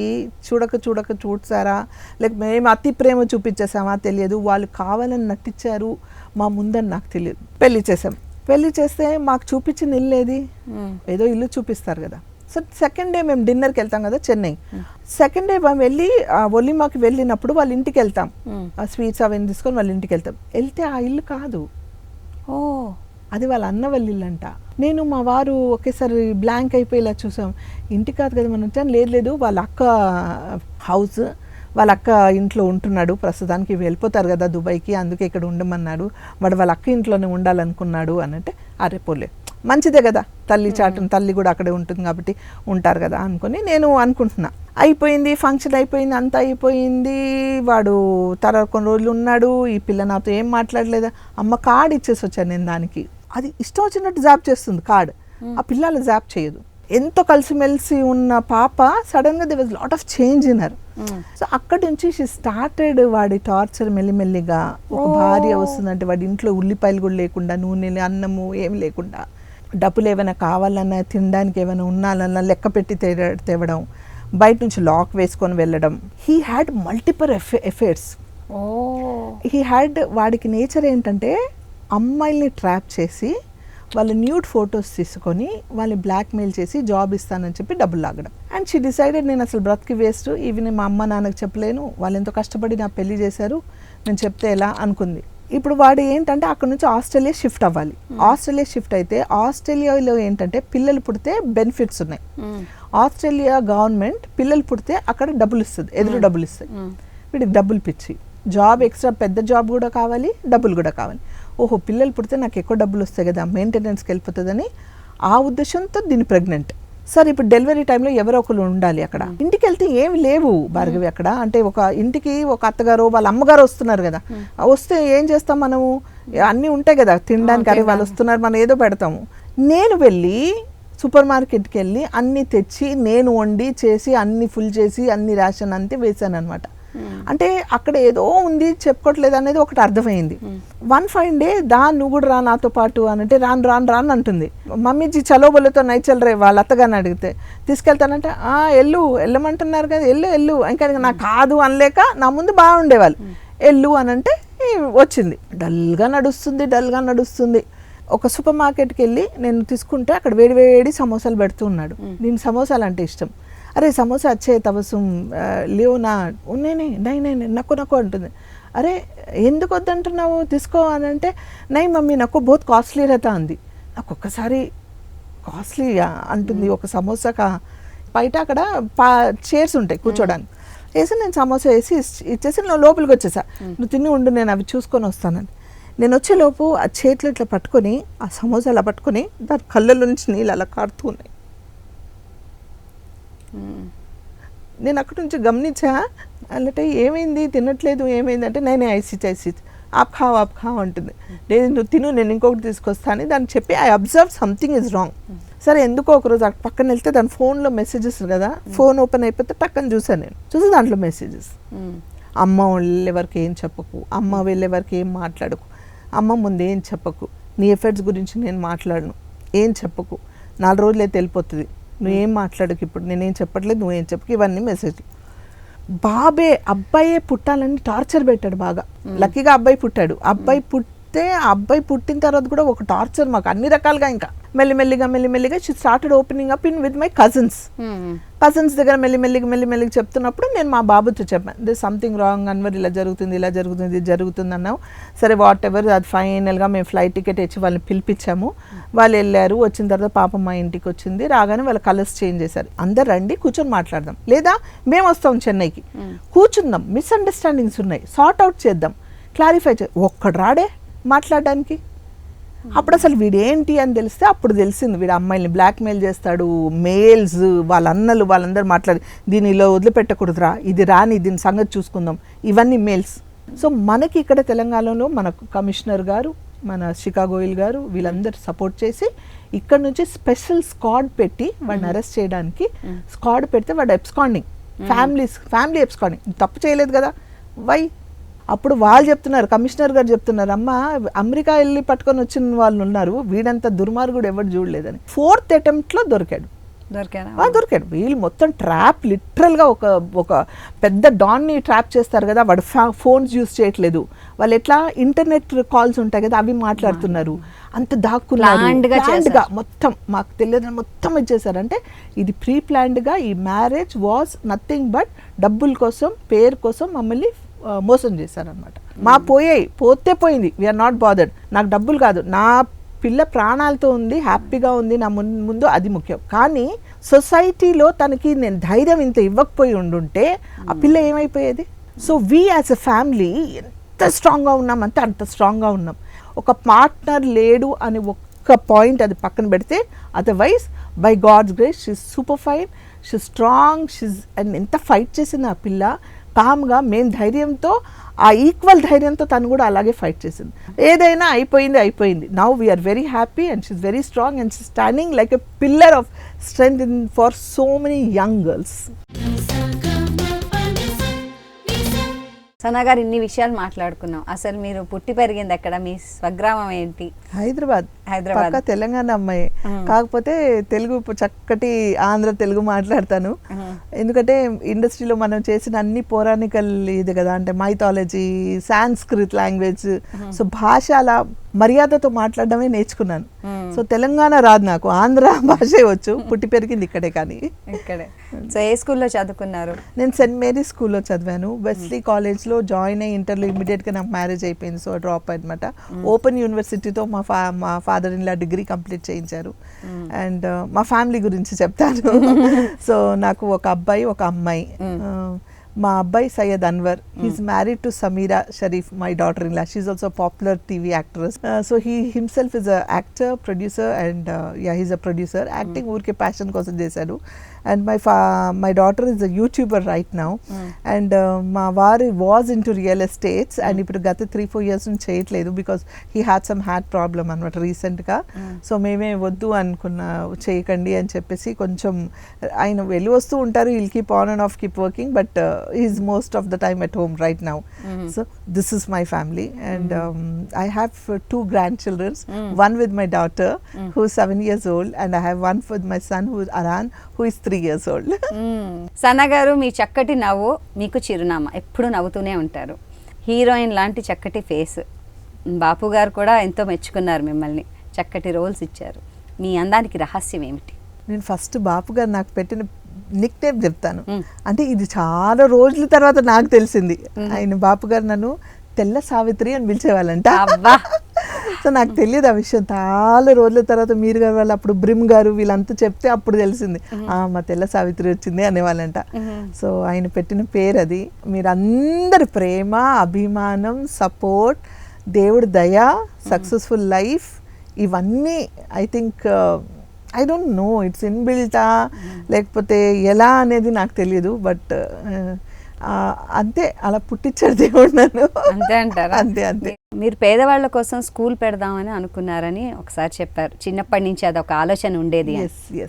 Speaker 2: చూసారా, లేక మేము అతి ప్రేమ చూపించేసామా తెలియదు, వాళ్ళు కావాలని నటించారు మా ముందని నాకు తెలియదు. పెళ్లి చేస్తే మాకు చూపించిన ఇల్లు ఏది, ఏదో ఇల్లు చూపిస్తారు కదా. సో సెకండ్ డే మేము డిన్నర్కి వెళ్తాం కదా చెన్నై. సెకండ్ డే మేము వెళ్ళి ఒలిమాకి వెళ్ళినప్పుడు వాళ్ళ ఇంటికి వెళ్తాం, ఆ స్వీట్స్ అవన్నీ తీసుకొని వాళ్ళ ఇంటికి వెళ్తే ఆ ఇల్లు కాదు, అది వాళ్ళ అన్న వాళ్ళ ఇల్లు అంట. నేను మా వారు ఒకేసారి బ్లాంక్ అయిపోయేలా చూసాం. ఇంటి కాదు కదా మనం వచ్చాను. లేదు వాళ్ళ అక్క హౌస్, వాళ్ళ అక్క ఇంట్లో ఉంటున్నాడు ప్రస్తుతానికి, వెళ్ళిపోతారు కదా దుబాయ్కి, అందుకే ఇక్కడ ఉండమన్నాడు. వాడు వాళ్ళ అక్క ఇంట్లోనే ఉండాలనుకున్నాడు అనంటే, అరే పోలే మంచిదే కదా, తల్లి కూడా అక్కడే ఉంటుంది కాబట్టి ఉంటారు కదా అనుకుని నేను అనుకుంటున్నా. అయిపోయింది, ఫంక్షన్ అయిపోయింది, అంతా అయిపోయింది. వాడు తర్వాత కొన్ని రోజులు ఉన్నాడు, ఈ పిల్ల నాతో ఏం మాట్లాడలేదా, అమ్మ కార్డ్ ఇచ్చేసి వచ్చాను నేను దానికి. అది ఇష్టం వచ్చినట్టు జాబ్ చేస్తుంది కార్డ్, ఆ పిల్లలు జాబ్ చేయదు. ఎంతో కలిసిమెలిసి ఉన్న పాప సడన్గా they was lot of change in her. So అక్కడి నుంచి షీ స్టార్టెడ్ వాడి టార్చర్. మెల్లిమెల్లిగా ఒక భార్య వస్తుందంటే వాడి ఇంట్లో ఉల్లిపాయలు కూడా లేకుండా, నూనె అన్నము ఏమి లేకుండా, డబ్బులు ఏమైనా కావాలన్నా, తినడానికి ఏమైనా ఉన్నాలన్నా లెక్క పెట్టి తేవడం, బయట నుంచి లాక్ వేసుకొని వెళ్ళడం. He had multiple affairs. వాడికి నేచర్ ఏంటంటే అమ్మాయిల్ని ట్రాప్ చేసి వాళ్ళ న్యూడ్ ఫొటోస్ తీసుకొని వాళ్ళని బ్లాక్మెయిల్ చేసి జాబ్ ఇస్తానని చెప్పి డబ్బులు లాగడం. అండ్ షీ డిసైడెడ్ నేను అసలు బ్రతికి వేస్ట్, ఇవి నేను మా అమ్మ నాన్నకు చెప్పలేను, వాళ్ళు ఎంతో కష్టపడి నా పెళ్లి చేశారు, నేను చెప్తే ఎలా అనుకుంది. ఇప్పుడు వాడు ఏంటంటే అక్కడ నుంచి ఆస్ట్రేలియా షిఫ్ట్ అవ్వాలి. ఆస్ట్రేలియా షిఫ్ట్ అయితే ఆస్ట్రేలియాలో ఏంటంటే పిల్లలు పుడితే బెనిఫిట్స్ ఉన్నాయి. ఆస్ట్రేలియా గవర్నమెంట్ పిల్లలు పుడితే అక్కడ డబ్బులు ఇస్తుంది, ఎదురు డబ్బులు ఇస్తుంది. వీడికి డబ్బులు పిచ్చి, జాబ్ ఎక్స్ట్రా పెద్ద జాబ్ కూడా కావాలి, డబ్బులు కూడా కావాలి. ఓహో పిల్లలు పుడితే నాకు ఎక్కువ డబ్బులు వస్తాయి కదా, మెయింటెనెన్స్కి వెళ్ళిపోతుందని ఆ ఉద్దేశంతో దీన్ని ప్రెగ్నెంట్. సార్ ఇప్పుడు డెలివరీ టైంలో ఎవరో ఒకరు ఉండాలి అక్కడ. ఇంటికి వెళ్తే ఏమి లేవు భార్గవి అక్కడ. అంటే ఒక ఇంటికి ఒక అత్తగారు వాళ్ళ అమ్మగారు వస్తున్నారు కదా, వస్తే ఏం చేస్తాం మనము, అన్నీ ఉంటాయి కదా తినడానికి. అరే వాళ్ళు వస్తున్నారు మనం ఏదో పెడతాము. నేను వెళ్ళి సూపర్ మార్కెట్కి వెళ్ళి అన్నీ తెచ్చి నేను వండి చేసి అన్ని ఫుల్ చేసి అన్ని రేషన్ అంతే వేసాను అనమాట. అంటే అక్కడ ఏదో ఉంది చెప్పుకోవట్లేదు అనేది ఒకటి అర్థమైంది. వన్ ఫైన్ డే నువ్వు కూడా రా నాతో పాటు అని అంటే రాను అంటుంది. మమ్మీజీ చలో బొల్లతో నై చల్ రే వాళ్ళ అత్తగారిని అడిగితే తీసుకెళ్తానంటే వెళ్ళమంటున్నారు కదా వెళ్ళు ఇంకా నాకు కాదు అనలేక నా ముందు బాగుండేవాళ్ళు. వెళ్ళు అని అంటే వచ్చింది. డల్గా నడుస్తుంది. ఒక సూపర్ మార్కెట్కి వెళ్ళి నేను తీసుకుంటే అక్కడ వేడి సమోసాలు పెడుతూ ఉన్నాడు. నేను సమోసాలు అంటే ఇష్టం. అరే సమోసా అచ్చే తబసుం లేవు నై నక్కు అంటుంది. అరే ఎందుకు వద్దంటున్నావు తీసుకో అని అంటే నై మమ్మీ నాకు బహుత్ కాస్ట్లీ रहता అంది. నాకు ఒక్కసారి కాస్ట్లీ అంటుంది. ఒక సమోసా బయట అక్కడ చైర్స్ ఉంటాయి కూర్చోడానికి వేసి నేను సమోసా వేసి ఇచ్చేసి నువ్వు లోపలికి వచ్చేసా, నువ్వు తిని ఉండు నేను అవి చూసుకొని వస్తానని. నేను వచ్చేలోపు ఆ చేతులు ఇట్లా పట్టుకొని ఆ సమోసా అలా పట్టుకొని దాని కళ్ళ నుంచి నీళ్ళు అలా కారుతూ ఉన్నాయి. నేను అక్కడి నుంచి గమనించా. అంటే ఏమైంది తినట్లేదు ఏమైంది అంటే నేనే ఐసి ఆప్ ఖావ్ అంటుంది. లేదు నువ్వు తిను నేను ఇంకొకటి తీసుకొస్తాను దాన్ని చెప్పి I observe something is wrong. సరే ఎందుకో ఒకరోజు అక్కడ పక్కన వెళ్తే దాని ఫోన్లో మెసేజెస్ కదా, ఫోన్ ఓపెన్ అయిపోతే టక్కని చూసాను. నేను చూసి దాంట్లో మెసేజెస్, అమ్మ వెళ్ళే వరకు ఏం చెప్పకు, అమ్మ వెళ్ళే వరకు ఏం మాట్లాడకు, అమ్మ ముందు ఏం చెప్పకు, నీ ఎఫర్ట్స్ గురించి నేను మాట్లాడను, ఏం చెప్పకు, 4 రోజులైతే వెళ్ళిపోతుంది, నువ్వేం మాట్లాడకు, ఇప్పుడు నేనేం చెప్పట్లేదు నువ్వేం చెప్పకు, ఇవన్నీ మెసేజ్లు. అబ్బాయే పుట్టాలని టార్చర్ పెట్టాడు బాగా. లక్కీగా అబ్బాయి పుట్టాడు. అబ్బాయి పుట్టిన తర్వాత కూడా ఒక టార్చర్ మాకు అన్ని రకాలుగా. ఇంకా మెల్లిమెల్లిగా she started opening up with my cousins దగ్గర మెల్లిమెల్లిగా చెప్తున్నప్పుడు నేను మా బాబుతో చెప్పాను, దిస్ సంథింగ్ రాంగ్ అన్వర్, ఇలా జరుగుతుంది ఇది జరుగుతుంది అన్నావు. సరే వాట్ ఎవర్, అది ఫైనల్గా మేము ఫ్లైట్ టికెట్ ఇచ్చి వాళ్ళని పిలిపించాము. వాళ్ళు వెళ్ళారు. వచ్చిన తర్వాత పాపం మా ఇంటికి వచ్చింది. రాగానే వాళ్ళ కలర్స్ చేంజ్ చేశారు. అందరు రండి కూర్చొని మాట్లాడదాం, లేదా మేము వస్తాం చెన్నైకి, కూర్చుందాం, మిస్అండర్స్టాండింగ్స్ ఉన్నాయి సార్ట్ అవుట్ చేద్దాం, క్లారిఫై ఒక్కడు రాడే మాట్లాడడానికి. అప్పుడు అసలు వీడేంటి అని తెలిస్తే అప్పుడు తెలిసింది వీడు అమ్మాయిల్ని బ్లాక్మెయిల్ చేస్తాడు, మెయిల్స్ వాళ్ళ అన్నలు వాళ్ళందరూ మాట్లాడి దీన్ని ఇలా వదిలిపెట్టకూడదురా, ఇది రాని దీని సంగతి చూసుకుందాం, ఇవన్నీ మెయిల్స్. సో మనకి ఇక్కడ తెలంగాణలో మన కమిషనర్ గారు, మన శిఖా గోయల్ గారు వీళ్ళందరూ సపోర్ట్ చేసి ఇక్కడ నుంచి స్పెషల్ స్క్వాడ్ పెట్టి వాడిని అరెస్ట్ చేయడానికి. స్క్వాడ్ పెడితే వాడు ఎబ్స్కాండింగ్, ఫ్యామిలీ ఎబ్స్కాండింగ్, తప్పు చేయలేదు కదా, వై. అప్పుడు వాళ్ళు చెప్తున్నారు, కమిషనర్ గారు చెప్తున్నారు, అమ్మ అమెరికా వెళ్ళి పట్టుకొని వచ్చిన వాళ్ళు ఉన్నారు, వీడంత దుర్మార్గుడు ఎవరు చూడలేదని. 4th అటెంప్ట్లో దొరికాడు. వీళ్ళు మొత్తం ట్రాప్, లిటరల్గా ఒక పెద్ద డాన్ని ట్రాప్ చేస్తారు కదా, వాడు ఫోన్స్ యూజ్ చేయట్లేదు, వాళ్ళు ఎట్లా ఇంటర్నెట్ కాల్స్ ఉంటాయి కదా అవి మాట్లాడుతున్నారు, అంత దాక్కున్నారుగా మొత్తం మాకు తెలియదు మొత్తం ఇచ్చేసారంటే ఇది ప్రీ ప్లాన్డ్గా. ఈ మ్యారేజ్ వాజ్ నథింగ్ బట్ డబ్బుల కోసం, పేరు కోసం మమ్మల్ని మోసం చేశారనమాట. పోతే పోయింది, వీఆర్ నాట్ బాదర్డ్. నాకు డబ్బులు కాదు, నా పిల్ల ప్రాణాలతో ఉంది, హ్యాపీగా ఉంది, నా ముందు అది ముఖ్యం. కానీ సొసైటీలో తనకి నేను ధైర్యం ఇంత ఇవ్వకపోయి ఉండుంటే ఆ పిల్ల ఏమైపోయేది. So we as a family ఎంత స్ట్రాంగ్గా ఉన్నామంటే అంత స్ట్రాంగ్గా ఉన్నాం. ఒక పార్ట్నర్ లేడు అని ఒక్క పాయింట్ అది పక్కన పెడితే, otherwise by God's grace she's super fine, she's strong, and ఎంత ఫైట్ చేసింది ఆ పిల్ల కామ్గా. మేము ధైర్యంతో, ఆ ఈక్వల్ ధైర్యంతో తను కూడా అలాగే ఫైట్ చేసింది. ఏదైనా అయిపోయింది. Now we're very happy and she's very strong and she standing like a pillar of strength for so many young girls.
Speaker 1: Sana గారు, ఇన్ని విషయాలు మాట్లాడుకున్నాం. అసలు మీరు పుట్టి పెరిగింది ఎక్కడ, మీ స్వగ్రామం ఏంటి?
Speaker 2: హైదరాబాద్. పక్కా తెలంగాణ అమ్మాయి, కాకపోతే తెలుగు చక్కటి ఆంధ్ర తెలుగు మాట్లాడతాను. ఎందుకంటే ఇండస్ట్రీలో మనం చేసిన అన్ని పౌరాణికల్ ఇది కదా, అంటే మైథాలజీ, సాంస్క్రిట్ లాంగ్వేజ్, సో భాష అలా మర్యాదతో మాట్లాడడమే నేర్చుకున్నాను. సో తెలంగాణ రాదు నాకు, ఆంధ్ర భాషే వచ్చు. పుట్టి పెరిగింది ఇక్కడే. కానీ
Speaker 1: ఇక్కడే. సో ఏ స్కూల్లో చదువుకున్నారు?
Speaker 2: నేను సెయింట్ మేరీ స్కూల్లో చదివాను. వెస్లీ కాలేజ్లో జాయిన్ అయ్యి ఇంటర్లో ఇమీడియట్గా నాకు మ్యారేజ్ అయిపోయింది. సో డ్రాప్ అనమాట. ఓపెన్ యూనివర్సిటీతో మా father in law degree complete చేయించారు. అండ్ మా ఫ్యామిలీ గురించి చెప్తాను. సో నాకు ఒక అబ్బాయి, ఒక అమ్మాయి. మా అబ్బాయి Syed Anwar, he's married to Sameera Sharif, my daughter in law. She's also popular TV actress. So he himself is a actor, producer and he's a producer. Acting ఊరికే ప్యాషన్ కోసం చేశాడు. And my daughter is a youtuber right now. And మా వారు was in to real estates and ఇప్పుడు గత 3-4 years నుంచి చేయట్లేదు because he had some had problem అనమాట రీసెంట్గా. సో మేమే వద్దు అనుకున్న, చేయకండి అని చెప్పేసి కొంచెం ఆయన వెళ్ళి వస్తూ ఉంటారు. Will keep on and of keep working but is most of the time at home right now. So this is my family and I have 2 grandchildren, one with my daughter who is 7 years old and I have one with my son who is Aran who is 3 years old.
Speaker 1: Sana గారు, మీ చక్కటి నవ్వు మీకు చిరునామా, ఎప్పుడు నవ్వుతూనే ఉంటారు. Heroine లాంటి చక్కటి ఫేస్. బాపు గారు కూడా ఎంతో మెచ్చుకున్నారు మిమ్మల్ని, చక్కటి రోల్స్ ఇచ్చారు. మీ అందానికి రహస్యం ఏమిటి?
Speaker 2: నేను ఫస్ట్ బాపు గారు నాకు పెట్టిన నిక్ నేమ్ చెప్తాను. అంటే ఇది చాలా రోజుల తర్వాత నాకు తెలిసింది. ఆయన బాపు గారు నన్ను తెల్ల సావిత్రి అని పిలిచేవాళ్ళంట. సో నాకు తెలియదు ఆ విషయం. చాలా రోజుల తర్వాత మీరు గారు వాళ్ళు అప్పుడు బ్రిమ్ గారు వీళ్ళంతా చెప్తే అప్పుడు తెలిసింది, మా తెల్ల సావిత్రి వచ్చింది అనేవాళ్ళంట. సో ఆయన పెట్టిన పేరు అది. మీరందరి ప్రేమ, అభిమానం, సపోర్ట్, దేవుడి దయ, సక్సెస్ఫుల్ లైఫ్, ఇవన్నీ I think I don't know it's ఇన్బిల్టా లేకపోతే ఎలా అనేది నాకు తెలియదు. బట్ అంతే, అలా పుట్టించాడు దేవుడు నన్ను.
Speaker 1: అంతే అంటారా?
Speaker 2: అంతే అంతే.
Speaker 1: మీరు పేదవాళ్ళ కోసం స్కూల్ పెడదామని అనుకున్నారని ఒకసారి చెప్పారు. చిన్నప్పటి నుంచి అది ఒక ఆలోచన ఉండేది.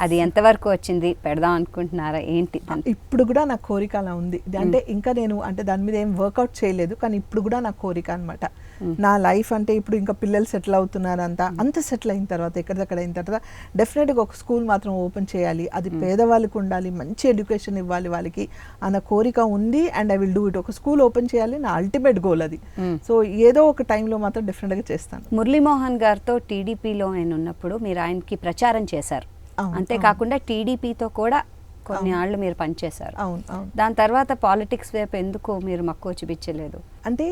Speaker 1: అది ఎంతవరకు వచ్చింది? పెడదాం అనుకుంటున్నారా ఏంటి?
Speaker 2: ఇప్పుడు కూడా నా కోరిక అలా ఉంది. అంటే ఇంకా నేను అంటే దాని మీద ఏం వర్కౌట్ చేయలేదు, కానీ ఇప్పుడు కూడా నా కోరిక అనమాట. నా లైఫ్ అంటే ఇప్పుడు ఇంకా పిల్లలు సెటిల్ అవుతున్నారు, అంత సెటిల్ అయిన తర్వాత ఎక్కడిదక్కడ అయిన తర్వాత డెఫినెట్గా ఒక స్కూల్ మాత్రం ఓపెన్ చేయాలి. అది పేదవాళ్ళకి ఉండాలి, మంచి ఎడ్యుకేషన్ ఇవ్వాలి వాళ్ళకి అన్న కోరిక ఉంది. And I will do it. ఒక స్కూల్ ఓపెన్ చేయాలి, నా అల్టిమేట్ గోల్ అది. సో ఏదో ఒక టైంలో మాత్రం డెఫినెట్గా చేస్తాను.
Speaker 1: మురళీమోహన్ గారితో టీడీపీలో ఆయన ఉన్నప్పుడు మీరు ఆయనకి ప్రచారం చేశారు. అంతేకాకుండా టీడీపీతో కూడా కొన్ని ఆళ్ళు మీరు పనిచేశారు.
Speaker 2: అవును అవును.
Speaker 1: దాని తర్వాత పాలిటిక్స్ వైపు ఎందుకు మీరు మక్కువ చూపించలేదు?
Speaker 2: అంటే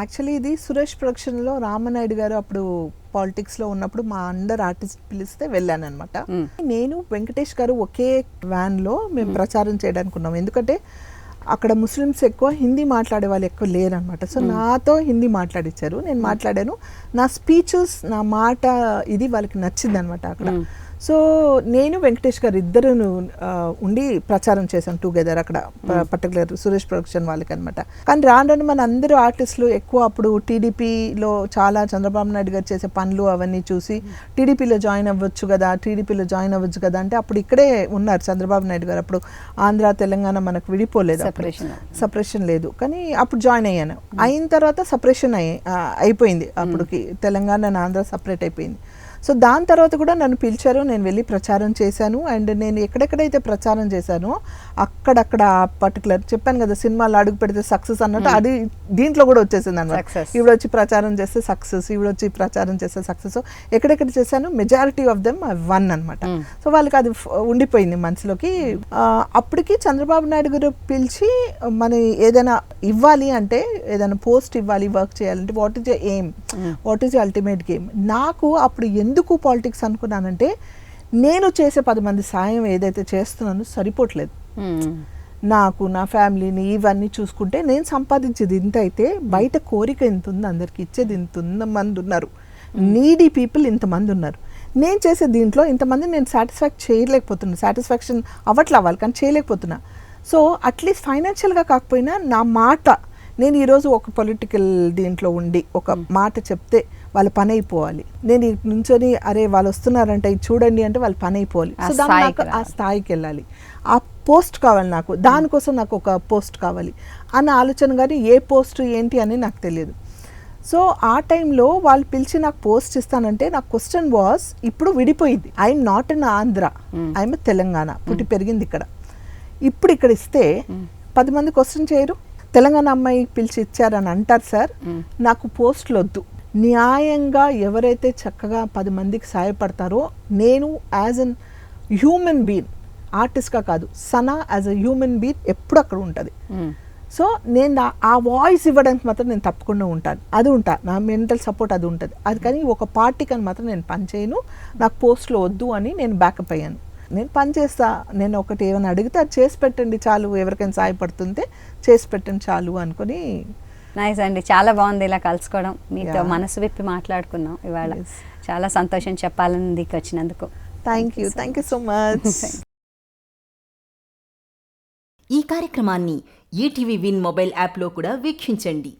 Speaker 2: యాక్చువల్లీ ఇది సురేష్ ప్రొడక్షన్లో రామనాయుడు గారు అప్పుడు పాలిటిక్స్లో ఉన్నప్పుడు మా అండర్ ఆర్టిస్ట్ పిలిస్తే వెళ్ళాను అనమాట. నేను వెంకటేష్ గారు ఒకే వ్యాన్లో మేము ప్రచారం చేయడానికి ఉన్నాం. ఎందుకంటే అక్కడ ముస్లిమ్స్ ఎక్కువ, హిందీ మాట్లాడే వాళ్ళు ఎక్కువ లేరనమాట. సో నాతో హిందీ మాట్లాడించారు, నేను మాట్లాడాను. నా స్పీచెస్, నా మాట ఇది వాళ్ళకి నచ్చింది అనమాట అక్కడ. సో నేను వెంకటేష్ గారు ఇద్దరు ఉండి ప్రచారం చేశాను టుగెదర్ అక్కడ, పర్టికులర్ సురేష్ ప్రొడక్షన్ వాళ్ళకి అనమాట. కానీ రాను మన అందరూ ఆర్టిస్టులు ఎక్కువ అప్పుడు టీడీపీలో చాలా చంద్రబాబు నాయుడు గారు చేసే పనులు అవన్నీ చూసి టీడీపీలో జాయిన్ అవ్వచ్చు కదా అంటే అప్పుడు ఇక్కడే ఉన్నారు చంద్రబాబు నాయుడు గారు. అప్పుడు ఆంధ్ర తెలంగాణ మనకు విడిపోలేదు, సపరేషన్ లేదు. కానీ అప్పుడు జాయిన్ అయ్యాను. అయిన తర్వాత సపరేషన్ అయిపోయింది. అప్పటికి తెలంగాణ ఆంధ్ర సపరేట్ అయిపోయింది. సో దాని తర్వాత కూడా నన్ను పిలిచారు, నేను వెళ్ళి ప్రచారం చేశాను. అండ్ నేను ఎక్కడెక్కడైతే ప్రచారం చేశానో అక్కడక్కడ పర్టికులర్ చెప్పాను కదా, సినిమాలు అడుగు పెడితే సక్సెస్ అన్నట్టు అది దీంట్లో కూడా వచ్చేసింది అనమాట. ఇప్పుడు వచ్చి ప్రచారం చేస్తే సక్సెస్, ఎక్కడెక్కడ చేశాను మెజారిటీ ఆఫ్ దెమ్ వన్ అనమాట. సో వాళ్ళకి అది ఉండిపోయింది మనసులోకి. అప్పటికి చంద్రబాబు నాయుడు గారు పిలిచి మన ఏదైనా ఇవ్వాలి అంటే, ఏదైనా పోస్ట్ ఇవ్వాలి, వర్క్ చేయాలంటే what is your aim, what is your ultimate game. నాకు అప్పుడు ఎందుకు పాలిటిక్స్ అనుకున్నానంటే, నేను చేసే 10 మంది సాయం ఏదైతే చేస్తున్నానో సరిపోవట్లేదు నాకు. నా ఫ్యామిలీని ఇవన్నీ చూసుకుంటే నేను సంపాదించేది ఇంత అయితే బయట కోరిక ఇంత ఉంది, అందరికి ఇచ్చేది ఇంత మంది ఉన్నారు, నీడీ పీపుల్ ఇంతమంది ఉన్నారు. నేను చేసే దీంట్లో ఇంతమంది నేను సాటిస్ఫాక్షన్ అవ్వాలి కానీ చేయలేకపోతున్నా. సో అట్లీస్ట్ ఫైనాన్షియల్గా కాకపోయినా నా మాట, నేను ఈరోజు ఒక పొలిటికల్ దీంట్లో ఉండి ఒక మాట చెప్తే వాళ్ళ పని అయిపోవాలి. నేను నుంచొని అరే వాళ్ళు వస్తున్నారంటే ఇది చూడండి అంటే వాళ్ళ పని అయిపోవాలి. సో దాన్ని నాకు ఆ స్థాయికి వెళ్ళాలి, ఆ పోస్ట్ కావాలి నాకు, దానికోసం నాకు ఒక పోస్ట్ కావాలి అన్న ఆలోచన. కానీ ఏ పోస్ట్ ఏంటి అని నాకు తెలియదు. సో ఆ టైంలో వాళ్ళు పిలిచి నాకు పోస్ట్ ఇస్తానంటే నాకు క్వశ్చన్ వాస్, ఇప్పుడు విడిపోయింది, I'm not in Andhra, I'm Telangana, పుట్టి పెరిగింది ఇక్కడ. ఇప్పుడు ఇక్కడ ఇస్తే 10 మంది క్వశ్చన్ చేయరు, తెలంగాణ అమ్మాయి పిలిచి ఇచ్చారని అంటారు సార్. నాకు పోస్టులు వద్దు, న్యాయంగా ఎవరైతే చక్కగా 10 మందికి సహాయపడతారో, నేను యాజ్ అన్ హ్యూమన్ బీయింగ్, ఆర్టిస్ట్గా కాదు, Sana as a human being ఎప్పుడు అక్కడ ఉంటుంది. సో నేను ఆ వాయిస్ ఇవ్వడానికి మాత్రం నేను తప్పకుండా ఉంటాను, నా మెంటల్ సపోర్ట్ అది ఉంటుంది. అది కానీ ఒక పార్టీకి అని మాత్రం నేను పనిచేయను, నాకు పోస్ట్లో వద్దు అని నేను బ్యాకప్ అయ్యాను. నేను పని చేస్తా, నేను ఒకటి ఏమైనా అడిగితే అది చేసి పెట్టండి చాలు, ఎవరికైనా సాయపడుతుంటే చేసి పెట్టండి చాలు అనుకుని.
Speaker 1: నైస్ అండి, చాలా బాగుంది ఇలా కలుసుకోవడం, మీతో
Speaker 2: Yeah.
Speaker 1: మనసు విప్పి మాట్లాడుకున్నాం ఇవాళ.
Speaker 2: Yes.
Speaker 1: చాలా సంతోషం చెప్పాలని వచ్చినందుకు.
Speaker 2: Thank you so much.
Speaker 3: ఈ కార్యక్రమాన్ని ఈటీవీ విన్ మొబైల్ యాప్లో కూడా వీక్షించండి.